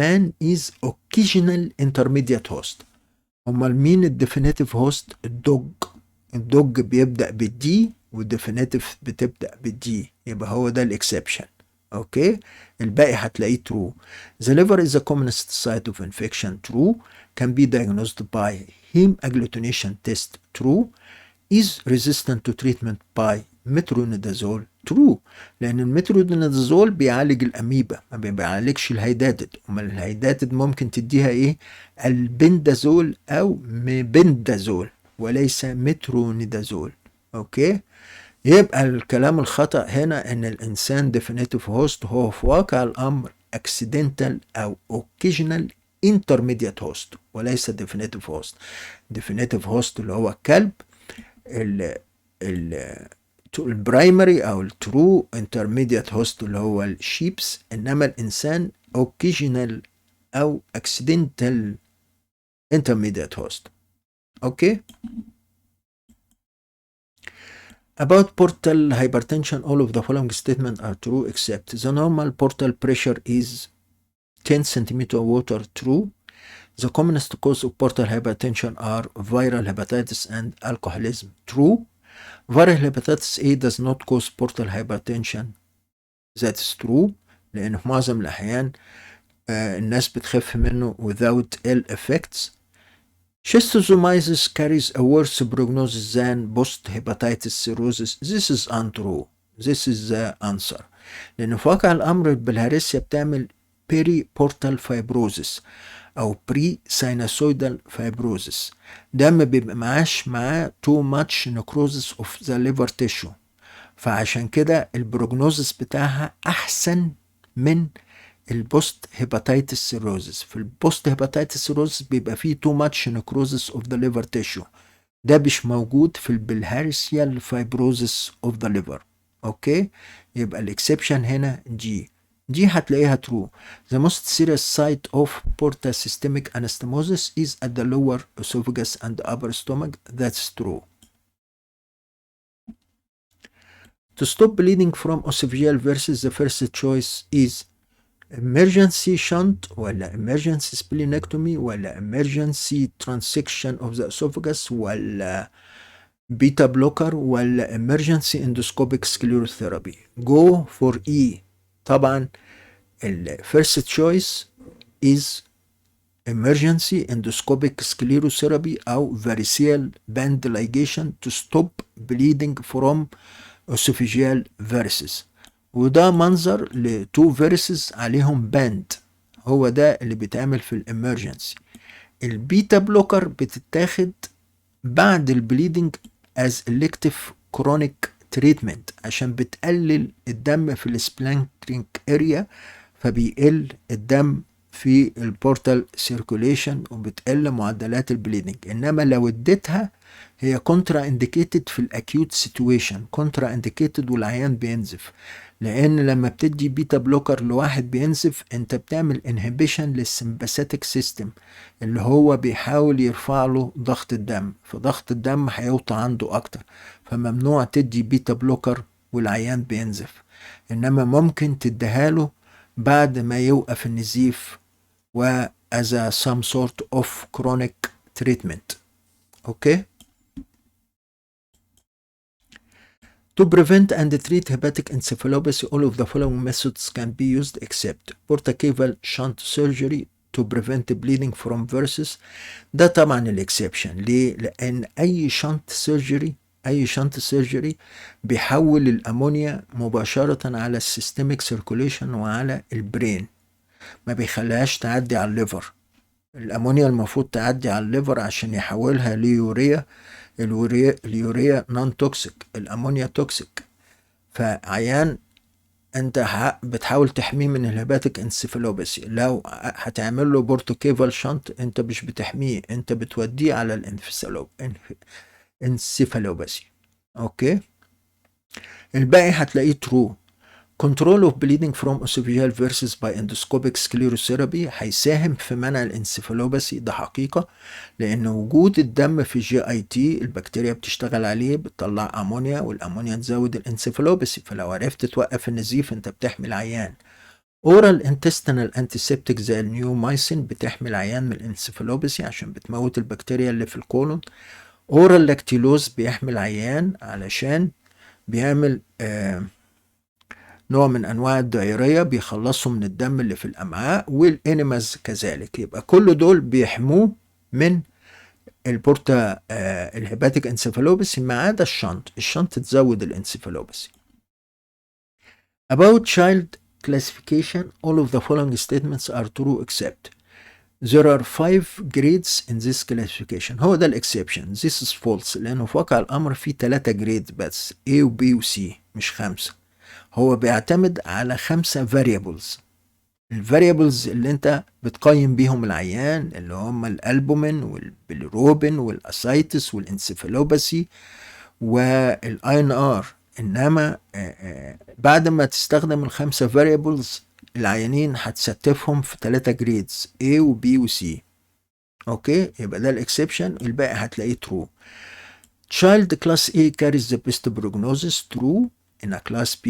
Man is occasional intermediate host. امال مين الديفينيتيف هوست؟ الدوج. الدوج بيبدأ بالدي والديفينيتيف بتبدأ بالدي، يبقى هو ده الاكسبشن. اوكي، الباقي هتلاقيه true. The liver is the commonest site of infection. True. Can be diagnosed by heme agglutination test. True. Is resistant to treatment by metronidazole. True. لأن المترونيدازول بيعالج الأميبا، ما بيعالجش الهيداتد. أمال الهيداتد ممكن تديها إيه؟ البندازول أو مبندازول وليس مترونيدازول. أوكي؟ يبقى الكلام الخطأ هنا ان الانسان definitive host هو في واقع الامر accidental او occasional intermediate host وليس definitive host. definitive host اللي هو الكلب، ال البرايمري او الترو intermediate host اللي هو الشيبس، انما الانسان occasional او accidental intermediate host. اوكي. About portal hypertension, all of the following statements are true except the normal portal pressure is 10 centimeter water. True. The commonest cause of portal hypertension are viral hepatitis and alcoholism. True. Viral hepatitis A does not cause portal hypertension. That's true. لأن في معظم الأحيان الناس بتخف منه without ill effects. Schistosomiasis carries a worse prognosis than post-hepatitis cirrhosis. This is untrue. This is the answer. لأن في واقع الأمر البلهارسيا بتعمل periportal fibrosis أو pre-sinusoidal fibrosis. ده ما بيبقى معاه too much necrosis of the liver tissue، فعشان كده البروجنوزس بتاعها أحسن من البوست هيباتيتس سيروزس. في البوست هيباتيتس سيروزس بيبقى فيه too much necrosis of the liver tissue، ده مش موجود في البلهارسيال فايبروزس of the liver. اوكي، يبقى الاكسبشن هنا جي. دي هتلاقيها true. The most serious site of portal systemic anastomosis is at the lower esophagus and upper stomach. That's true. To stop bleeding from esophageal versus the first choice is emergency shunt ولا emergency splenectomy ولا emergency transection of the esophagus ولا beta blocker ولا emergency endoscopic sclerotherapy. Go for E. طبعا ال first choice is emergency endoscopic sclerotherapy أو variceal band ligation to stop bleeding from esophageal varices. وده منظر لتو فيرسز عليهم باند، هو ده اللي بيتعمل في الامرجنسي. البيتا بلوكر بتتاخد بعد البليدنج از elective chronic treatment عشان بتقلل الدم في السبلانكترينك اريا، فبيقل الدم في البورتال سيركوليشن وبتقل معدلات البليدنج. انما لو اديتها هي كونترا انديكيتد في الاكيوت سيتويشن، كونترا انديكيتد والعيان بينزف، لان لما بتدي بيتا بلوكر لواحد بينزف انت بتعمل انهبيشن للسمباثيك سيستم اللي هو بيحاول يرفع له ضغط الدم، فضغط الدم هيوطى عنده اكتر، فممنوع تدي بيتا بلوكر والعيان بينزف. انما ممكن تديها له بعد ما يوقف النزيف و as a some sort of chronic treatment. Okay? To prevent and treat hepatic encephalopathy, all of the following methods can be used except portacaval shunt surgery to prevent bleeding from versus. ده طبعا الاكسبشن. ليه؟ لأن أي شنت سيرجري بيحول الأمونيا مباشرة على السيستميك سيركوليشن وعلى البرين، ما بيخليهاش تعدي على الليفر. الأمونيا المفروض تعدي على الليفر عشان يحولها ليوريا. اليوريا نون توكسيك، الأمونيا توكسيك. فعيان انت بتحاول تحميه من الهيباتيك انسيفالوباثي، لو هتعمل له بورتوكيفال شنت انت مش بتحميه، انت بتوديه على الانسيفالوباثي. اوكي، الباقي هتلاقيه ترو. Control of bleeding from esophageal versus by endoscopic sclerotherapy هيساهم في منع الانسفالوباثي، ده حقيقة، لأن وجود الدم في الجي اي تي البكتيريا بتشتغل عليه بتطلع أمونيا، والأمونيا تزود الانسفالوباثي، فلو عرفت توقف النزيف أنت بتحمي العيان. Oral intestinal antiseptic زي النيومايسين بتحمي العيان من الانسفالوباثي عشان بتموت البكتيريا اللي في الكولون. Oral لاكتيلوز بيحمي العيان علشان بيعمل نوع من انواع الدائريه، بيخلصوا من الدم اللي في الامعاء، والانيماز كذلك. يبقى كل دول بيحموه من البورتا الهيباتيك انسفالوباثي ما عدا الشنط تزود الانسفالوباثي. About child classification, all of the following statements are true except there are 5 grades in this classification. هو ده الاكسبشن. This is false لانه في واقع الامر في 3 جريدز بس، A و B و C مش 5. هو بيعتمد على 5 variables. الفاريبلز اللي انت بتقيم بيهم العيان اللي هم الالبومين والبيليروبين والاسايتس والانسفالوباثي والاي ان ار. انما بعد ما تستخدم ال5 variables العيانين هتستفهم في 3 جريدز A و B و C. اوكي، يبقى ده الاكسبشن، الباقي هتلاقيه true. Child class A carries the best prognosis. True. In a class B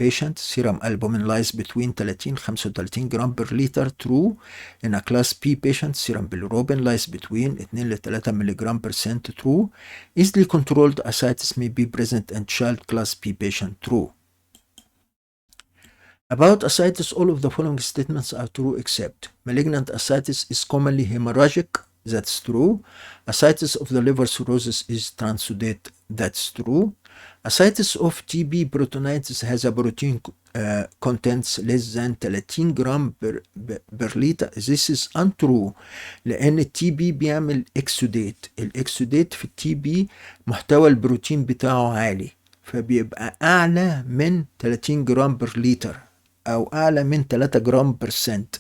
patient serum albumin lies between 30-35 gram per liter. True. In a class B patient serum bilirubin lies between 2-3 milligram percent. True. Easily controlled ascites may be present in child class B patient. True. About ascites, all of the following statements are true except malignant ascites is commonly hemorrhagic. That's true. Ascites of the liver cirrhosis is transudate. That's true. Ascites of TB peritonitis has a protein contents less than 30 gram per liter. This is untrue لأن التي بي بيعمل اكسوديت. الاكسوديت في التي بي محتوى البروتين بتاعه عالي، فبيبقى أعلى من 30 جرام بر لتر أو أعلى من 3 جرام برسنت.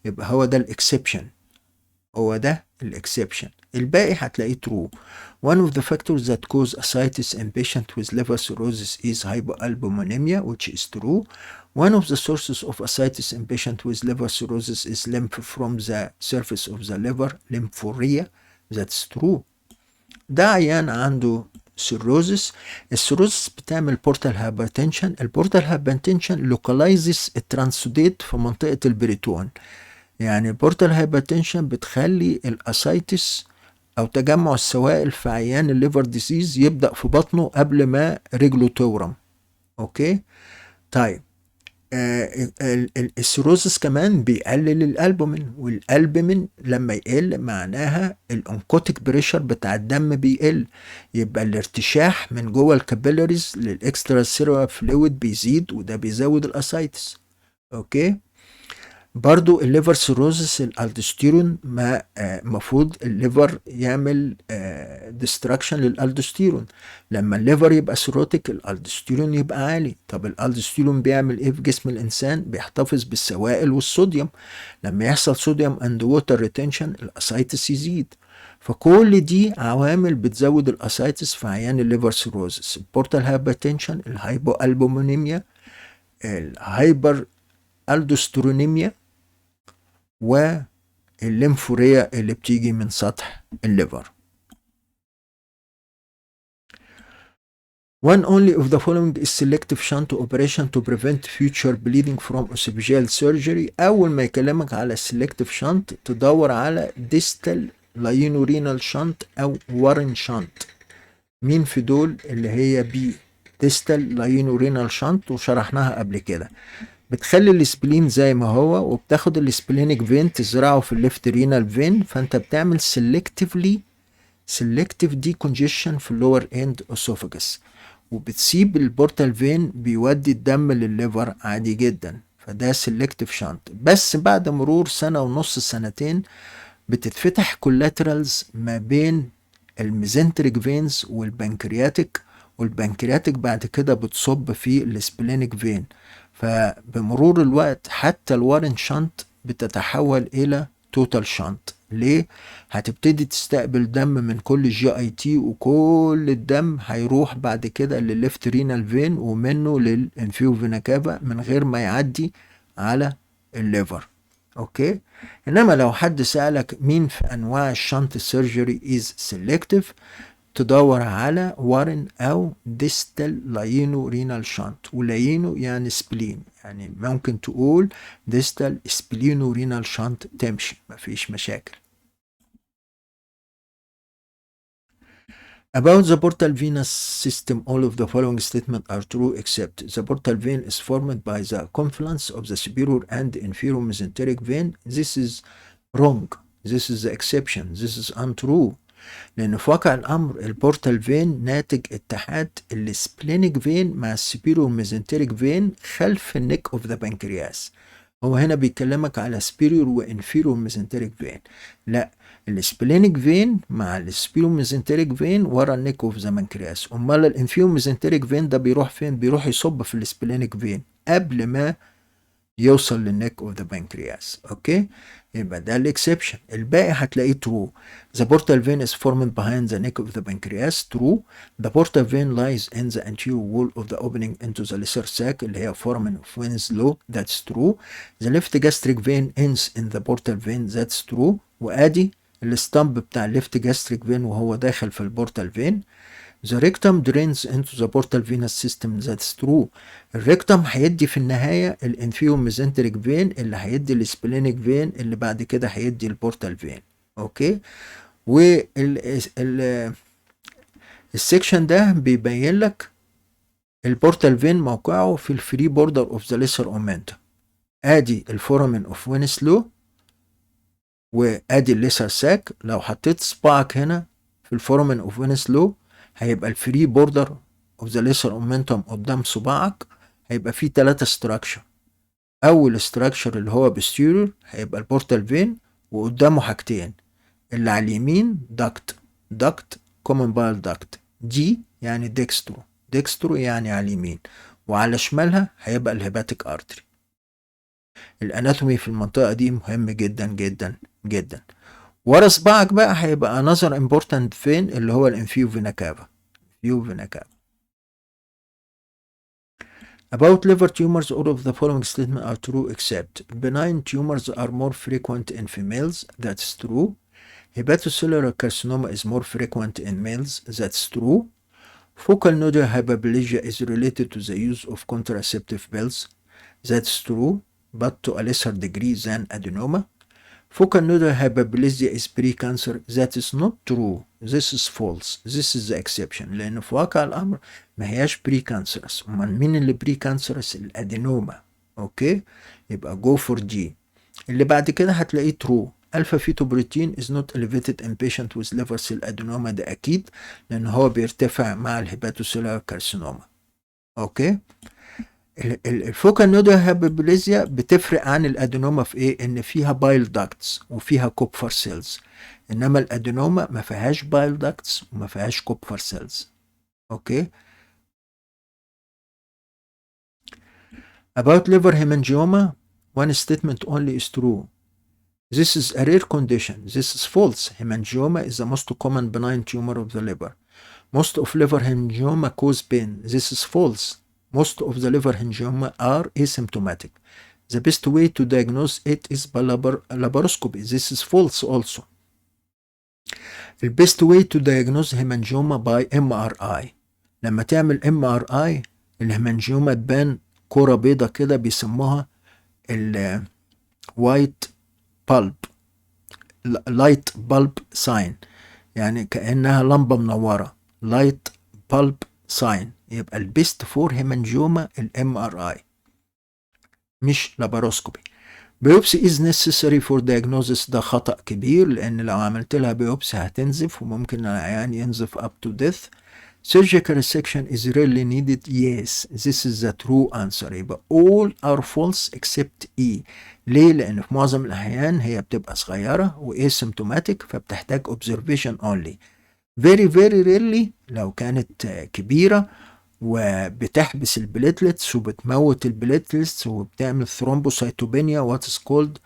يبقى هو ده الإكسبشن، هو ده الإكسبشن. الباقي هتلاقيه true. One of the factors that cause ascites in patient with liver cirrhosis is hypoalbuminemia, which is true. One of the sources of ascites in patient with liver cirrhosis is lymph from the surface of the liver, lymphoria. That's true. ده عيان عنده cirrhosis. السيروزس بتعمل بورتال هايبرتنشن. البورتال هايبرتنشن لوكالايزز الترانسوديت في منطقة البريتون. يعني البورتال هايبرتنشن بتخلي الاسايتس او تجمع السوائل في عيان الليفر ديسيز يبدأ في بطنه قبل ما رجله تورم. اوكي، طيب السيروزس كمان بيقلل الالبومين، والالبومين لما يقل معناها الانكوتيك بريشر بتاع الدم بيقل، يبقى الارتشاح من جوه الكابيلاريز للاكسترا سيرولار فلويد بيزيد، وده بيزود الاسايتس. اوكي، برضو الليفر سيروزس الالدوستيرون ما مفروض الليفر يعمل ديستراكشن للالدوستيرون. لما الليفر يبقى سيروتيك الالدوستيرون يبقى عالي. طب الالدوستيرون بيعمل ايه في جسم الانسان؟ بيحتفظ بالسوائل والصوديوم. لما يحصل صوديوم اند ووتر ريتنشن الاسايتس يزيد. فكل دي عوامل بتزود الاسايتس في عيان الليفر سيروزس. البورتال هايبرتنشن، الهايبو البومونيميا، الهايبر الدوسترونيميا، والليمفوريا اللي بتيجي من سطح الليفر. One only of the following is selective shunt operation to prevent future bleeding from esophageal surgery. أول ما يكلمك على selective shunt تدور على distal linorenal shunt أو warren shunt. مين في دول اللي هي بي؟ distal linorenal shunt وشرحناها قبل كده. بتخلي الاسبلين زي ما هو وبتاخد الاسبلينيك فين تزرعه في الليفت رينال فين، فانت بتعمل selective decongestion في اللور اند اسوفاجس، وبتسيب البورتال فين بيودي الدم للليفر عادي جدا. فده selective shunt. بس بعد مرور سنة ونص سنتين بتتفتح كولاترالز ما بين الميزنتريك فينز والبنكرياتيك، والبنكرياتيك بعد كده بتصب في الاسبلينيك فين. فبمرور الوقت حتى الوارن شانت بتتحول الى توتال شانت. ليه؟ هتبتدي تستقبل دم من كل جي اي تي، وكل الدم هيروح بعد كده للليفت رينال فين ومنه للانفيو فينا كافا من غير ما يعدي على الليفر. اوكي. انما لو حد سألك مين في انواع الشنت سيرجري از سيلكتيف، تدور على وارن او ديستال لاينو رينال شانت. ولاينو يعني سبلين، يعني ممكن تقول ديستال سبلينو رينال شانت تمشي، مفيش مشاكل. About the portal venous system, all of the following statements are true except the portal vein is formed by the confluence of the superior and inferior mesenteric vein. This is wrong. This is the exception. This is untrue. لأن في واقع الأمر البورتال فين ناتج اتحاد السبلينيك فين مع السبيرو ميزنتريك فين خلف النك اوف ذا بنكرياس. هو هنا بيكلمك على سبيريور وانفيرور ميزنتريك فين. لا، السبلينيك فين مع السبيرو ميزنتريك فين ورا النك اوف ذا بنكرياس. امال الانفيرور ميزنتريك فين ده بيروح فين؟ بيروح يصب في السبلينيك فين قبل ما يوصل للنك اوف ذا بنكرياس. اوكي، يبقى ده الاكسبشن. الباقي هتلاقيه true. The portal vein is formed behind the neck of the pancreas. True. The portal vein lies in the anterior wall of the opening into the lesser sac اللي هي foramen of Winslow. That's true. The left gastric vein ends in the portal vein. That's true. وادي الستامب بتاع الليفت gastric vein وهو داخل في البورتال فين. The rectum drains into the portal venous system. That's true. الريكتم هيدي في النهاية الانفيو ميزنتريك فين اللي هيدي السبلينيك فين اللي بعد كده هيدي البورتال فين. اوكي. السكشن ده بيبين لك البورتال فين موقعه في الفري بوردر اوف ذا ليسر اومنتا. ادي الفورامين اوف وينسلو وادي الليسر ساك. لو حطيت صباعك هنا في الفورامين اوف وينسلو هيبقى الفري بوردر اوف ذا ليسر اومنتم قدام صباعك هيبقى فيه 3 ستراكشر. اول ستراكشر اللي هو بستيرور هيبقى البورتال فين وقدامه حاجتين، اللي على اليمين داكت كومن بايل داكت، دي يعني ديكسترو يعني على اليمين، وعلى شمالها هيبقى الهيباتيك ارتري. الاناتومي في المنطقه دي مهم جدا جدا جدا. ورا صباعك بقى هيبقى another important فين اللي هو الانفيو فينا كافا. About liver tumors, all of the following statements are true except benign tumors are more frequent in females. That's true. Hepatosolar carcinoma is more frequent in males. That's true. Focal nodal hyperplasia is related to the use of contraceptive pills. That's true, but to a lesser degree than adenoma. Focal nodal hyperplasia is pre-cancer. That is not true. This is false. This is the exception. لأن في واقع الأمر ما هياش pre-cancerous. أمال مين اللي pre-cancerous؟ الأدينوما. أوكي؟ يبقى go for D. اللي بعد كده هتلاقيه true. Alpha fetoprotein is not elevated in patient with liver cell adenoma. ده أكيد لأن هو بيرتفع مع الهيباتوسيلر كارسينوما. أوكي؟ الفوكال نودال هايبربليزيا بتفرق عن الادينوما في ايه؟ ان فيها بايل داكتس وفيها كوبفر سيلز. انما الادينوما ما فيهاش بايل داكتس وما فيهاش كوبفر سيلز. اوكي. About liver hemangioma, one statement only is true. This is a rare condition. This is false. Hemangioma is the most common benign tumor of the liver. Most of liver hemangioma cause pain. This is false. Most of the liver hemangioma are asymptomatic. The best way to diagnose it is by laparoscopy. This is false also. The best way to diagnose hemangioma by MRI. لما تعمل MRI الهيمانجيوما تبان كرة بيضة كده بيسموها الوايت بالب، لايت بالب ساين، يعني كأنها لمبة منورة، لايت بالب ساين. يبقى البيست فور هيمانجيوما MRI مش لاباروسكوبي. بيوبسي is necessary for diagnosis، ده خطأ كبير لأن لو عملت لها بيوبسي هتنزف وممكن العيان ينزف up to death. Surgical resection is rarely needed. Yes, this is the true answer. يبقى all are false except E. ليه؟ لأن في معظم الأحيان هي بتبقى صغيرة و asymptomatic فبتحتاج observation only. Very very rarely لو كانت كبيرة وبتحبس البليتلتس وبتموت البليتلتس وبتعمل ثرومبوسايتوبينيا واتس كولد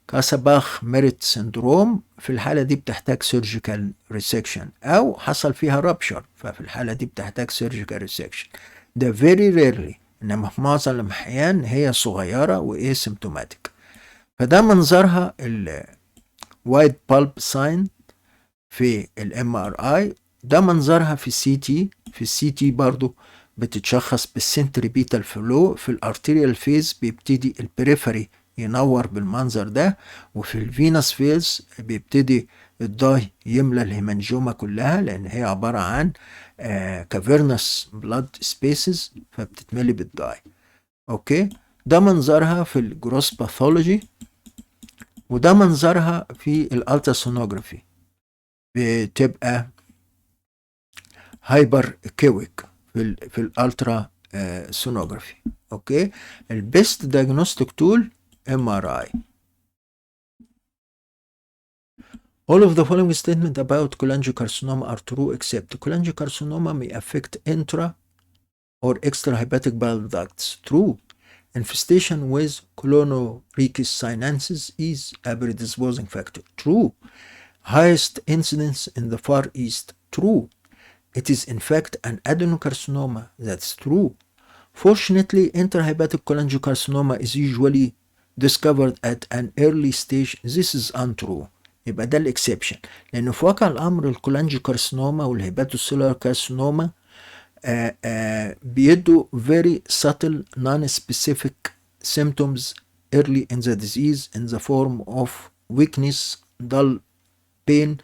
كاساباخ ميريت سندروم، في الحالة دي بتحتاج سيرجيكال ريسكشن أو حصل فيها رابشر، ففي الحالة دي بتحتاج سيرجيكال ريسكشن. ده very rarely، إنما في معظم الأحيان هي صغيرة وإيسيمتوماتيك. فده منظرها الوايت بالب ساين في الMRI، ده منظرها في الCT. في الCT برضو بتتشخص بالسنتريبيتال فلو. في الارتيريال فيز بيبتدي البريفري ينور بالمنظر ده، وفي الفينس فيز بيبتدي الداي يملى الهيمانجيوما كلها لان هي عبارة عن كافيرنس بلاد سبيسز فبتتملي بالداي. اوكي، ده منظرها في الجروس باثولوجي، وده منظرها في الالتراسونوجرافي بتبقى هايبر كيويك في الالترا سونوجرافي. اوكي، البيست دايجنوستيك تول MRI. All of the following statements about cholangiocarcinoma are true except cholangiocarcinoma may affect intra or extrahepatic bile ducts. True. Infestation with Colonorhynchus sinensis is a predisposing factor. True. Highest incidence in the Far East. True. It is in fact an adenocarcinoma. That's true. Fortunately, intrahepatic cholangiocarcinoma is usually discovered at an early stage. This is untrue. يبقى ده الاكسبشن، لأنه في واقع الأمر الكولانجيوكارسينوما والهيباتوسيلر كارسينوما بيدوا very subtle non-specific symptoms early in the disease in the form of weakness, dull pain،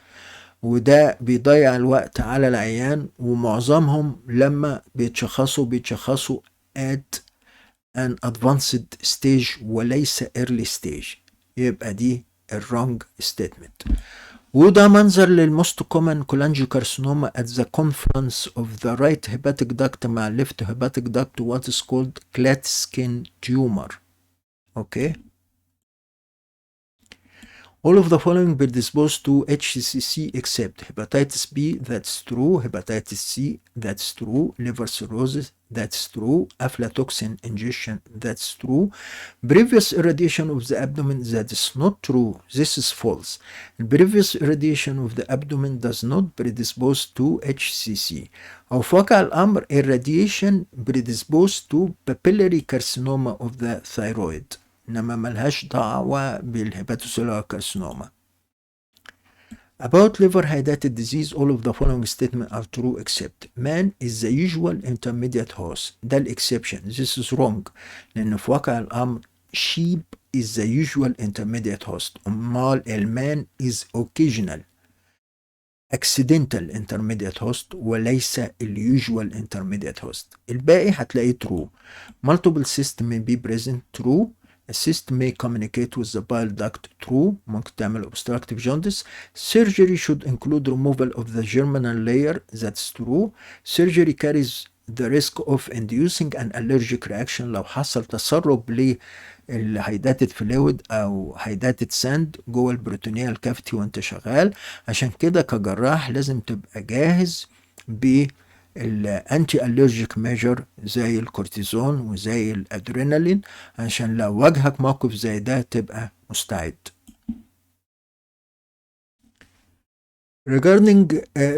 وده بيضيع الوقت على العيان، ومعظمهم لما بيتشخصوا at an advanced stage وليس early stage. يبقى دي الرونج ستيتمنت. وده منظر للموست كومن cholangiocarcinoma at the confluence of the right hepatic duct مع left hepatic duct what is called Klatskin tumor. okay. All of the following predisposed to HCC except hepatitis B, that's true. Hepatitis C, that's true. Liver cirrhosis, that's true. Aflatoxin ingestion, that's true. Previous irradiation of the abdomen, that is not true. This is false. Previous irradiation of the abdomen does not predispose to HCC. أو في واقع الأمر irradiation predisposed to papillary carcinoma of the thyroid، إنما ملهاش دعوة بالهيباتوسيلر كارسينوما. About liver hydatid disease, all of the following statements are true except man is the usual intermediate host. ده الexception. This is wrong. لأن في واقع الأمر sheep is the usual intermediate host. أمال المان is occasional accidental intermediate host وليس usual intermediate host. الباقي هتلاقيه true. Multiple cysts may be present. True. A cyst may communicate with the bile duct. True. ممكن تعمل obstructive jaundice. Surgery should include removal of the germinal layer. That's true. Surgery carries the risk of inducing an allergic reaction. لو حصل تسرب الهيداتد فلويد او هيداتد ساند جوه البروتونيال كافيتي وانت شغال. عشان كده كجراح لازم تبقى جاهز بالانتي الرجيك ميجر زي الكورتيزون وزي الادرينالين، عشان لو واجهك موقف زي ده تبقى مستعد. Regarding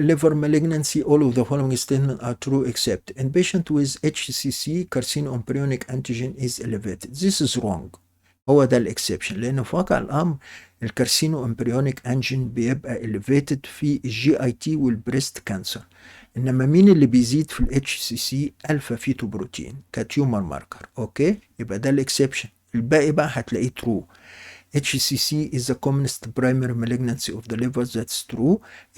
liver malignancy, all of the following statements are true except in patient with HCC carcinoembryonic antigen is elevated. This is wrong. هو ده الاكسبشن، لان في واقع الامر الكارسينو امبريونيك انجين بيبقى elevated في الجي اي تي والبريست كانسر، انما مين اللي بيزيد في الاتش سي سي؟ الفا فيتو بروتين كتيومر ماركر. اوكي، يبقى ده الاكسبشن. الباقي بقى هتلاقيه ترو. HCC is the commonest primary malignancy of the liver. That's true.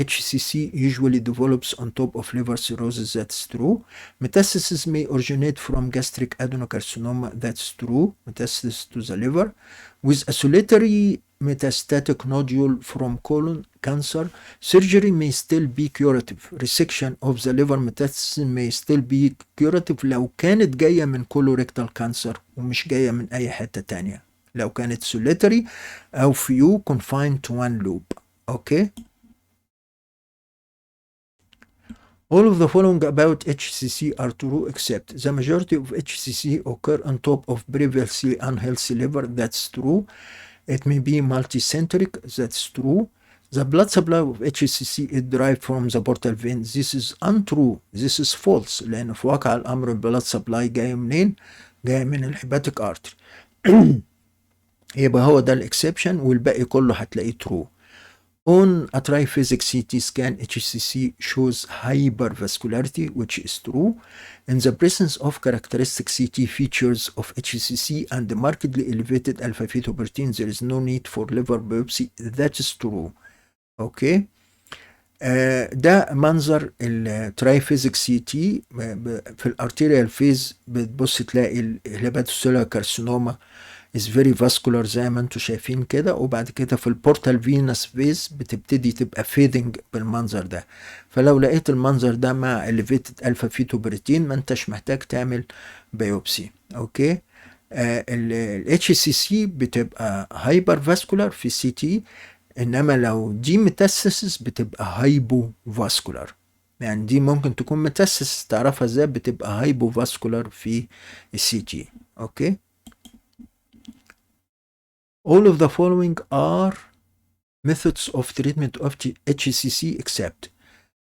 HCC usually develops on top of liver cirrhosis. That's true. Metastasis may originate from gastric adenocarcinoma. That's true. Metastasis to the liver with a solitary metastatic nodule from colon cancer. Surgery may still be curative. Resection of the liver metastasis may still be curative لو كانت جاية من colorectal cancer ومش جاية من أي حتة تانية. لو كانت solitary أو few confined to one loop. Okay. All of the following about HCC are true except the majority of HCC occur on top of previously unhealthy liver. That's true. It may be multicentric. That's true. The blood supply of HCC is derived from the portal vein. This is untrue. This is false. لأن في واقع الأمر البلاد سبلاي جاي منين؟ جاي من الهيباتيك ارتري. يبقى هو ده الاكسبشن، والباقي كله هتلاقيه true. On a triphysic CT scan, HCC shows hypervascularity, which is true. In the presence of characteristic CT features of HCC and markedly elevated alpha-fetoprotein, there is no need for liver biopsy. That is true. Okay. ده منظر الترايفيزيك سي تي في الارتيريال فيز. بتبص تلاقي الهيباتوسيلر كارسينوما is very vascular زي ما انتم شايفين كده، وبعد كده في البورتال فينس فيز بتبتدي تبقى فيدنج بالمنظر ده. فلو لقيت المنظر ده مع elevated alpha fetoprotein ما انتش محتاج تعمل بايوبسي. اوكي. ال HCC بتبقى هايبر فاسكولار في السي تي، انما لو دي ميتاسيس بتبقى هايبو فاسكولار. يعني دي ممكن تكون ميتاسيس، تعرفها ازاي؟ بتبقى هايبو فاسكولار في السي تي. اوكي. All of the following are methods of treatment of HCC except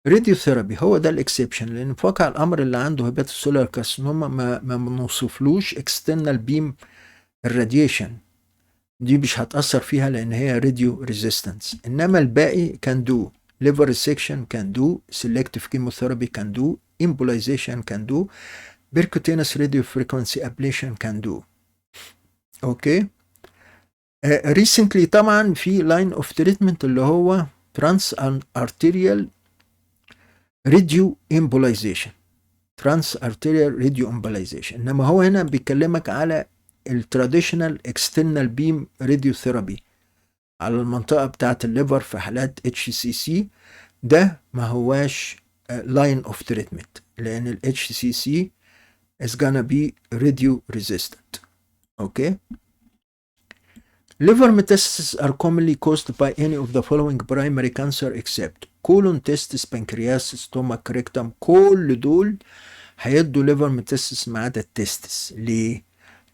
radiotherapy. هو ده الاكسبشن، لان في واقع الامر اللي عنده هيباتوسولار كارسينوما ما بنوصفلوش external beam irradiation، دي مش هتأثر فيها لان هي راديو ريزيستنس. انما الباقي كان دو liver resection، كان دو selective chemotherapy، كان دو embolization، كان دو percutaneous radio frequency ablation، كان دو. اوكي. recently طبعا في لاين اوف تريتمنت اللي هو ترانس ارتيريال راديو امبولايزيشن. ترانس ارتيريال راديو امبولايزيشن، انما هو هنا بيكلمك على التراديشنال اكسترنال بيم راديو ثيرابي على المنطقه بتاعه الليفر في حالات اتش سي سي. ده ما هواش لاين اوف تريتمنت لان الاتش سي سي is gonna be radio resistant. اوكي. Liver metastases are commonly caused by any of the following primary cancer except colon, testis, pancreas, stomach, rectum. كل دول هيدوا liver metastasis ما عدا التستس. ليه؟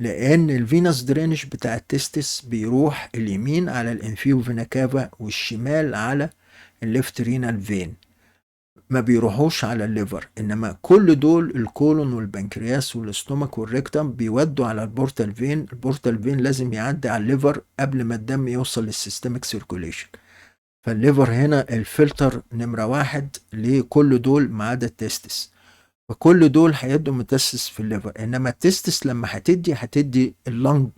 لأن الفينس درينج بتاع التستس بيروح اليمين على الانفيو فينا كافا والشمال على الليفت رينال فين، ما بيروحوش على الليفر. انما كل دول الكولون والبنكرياس والاستومك والريكتم بيودوا على البورتال فين. البورتال فين لازم يعدي على الليفر قبل ما الدم يوصل للسيستميك سيركوليشن. فالليفر هنا الفلتر نمرة واحد لكل دول ما عدا التستس، وكل دول هيدوا متسس في الليفر. انما التستس لما هتدي اللنج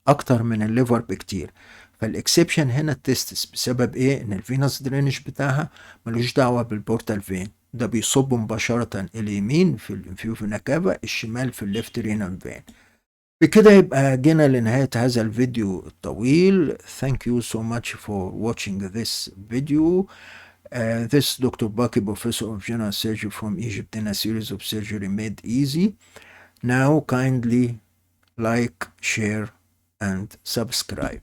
اكتر من الليفر بكتير. فالاكسبشن هنا التستس. بسبب ايه؟ ان الفينس درينج بتاعها ملوش دعوه بالبورتال فين، ده بيصب مباشره اليمين في الانفيو فينا كافا، الشمال في الليفت رينال فين. بكده يبقى جينا لنهايه هذا الفيديو الطويل. Thank you so much for watching this video. This is Dr. Baki, Professor of General Surgery from Egypt, in a series of surgery made easy. Now kindly like, share, and subscribe.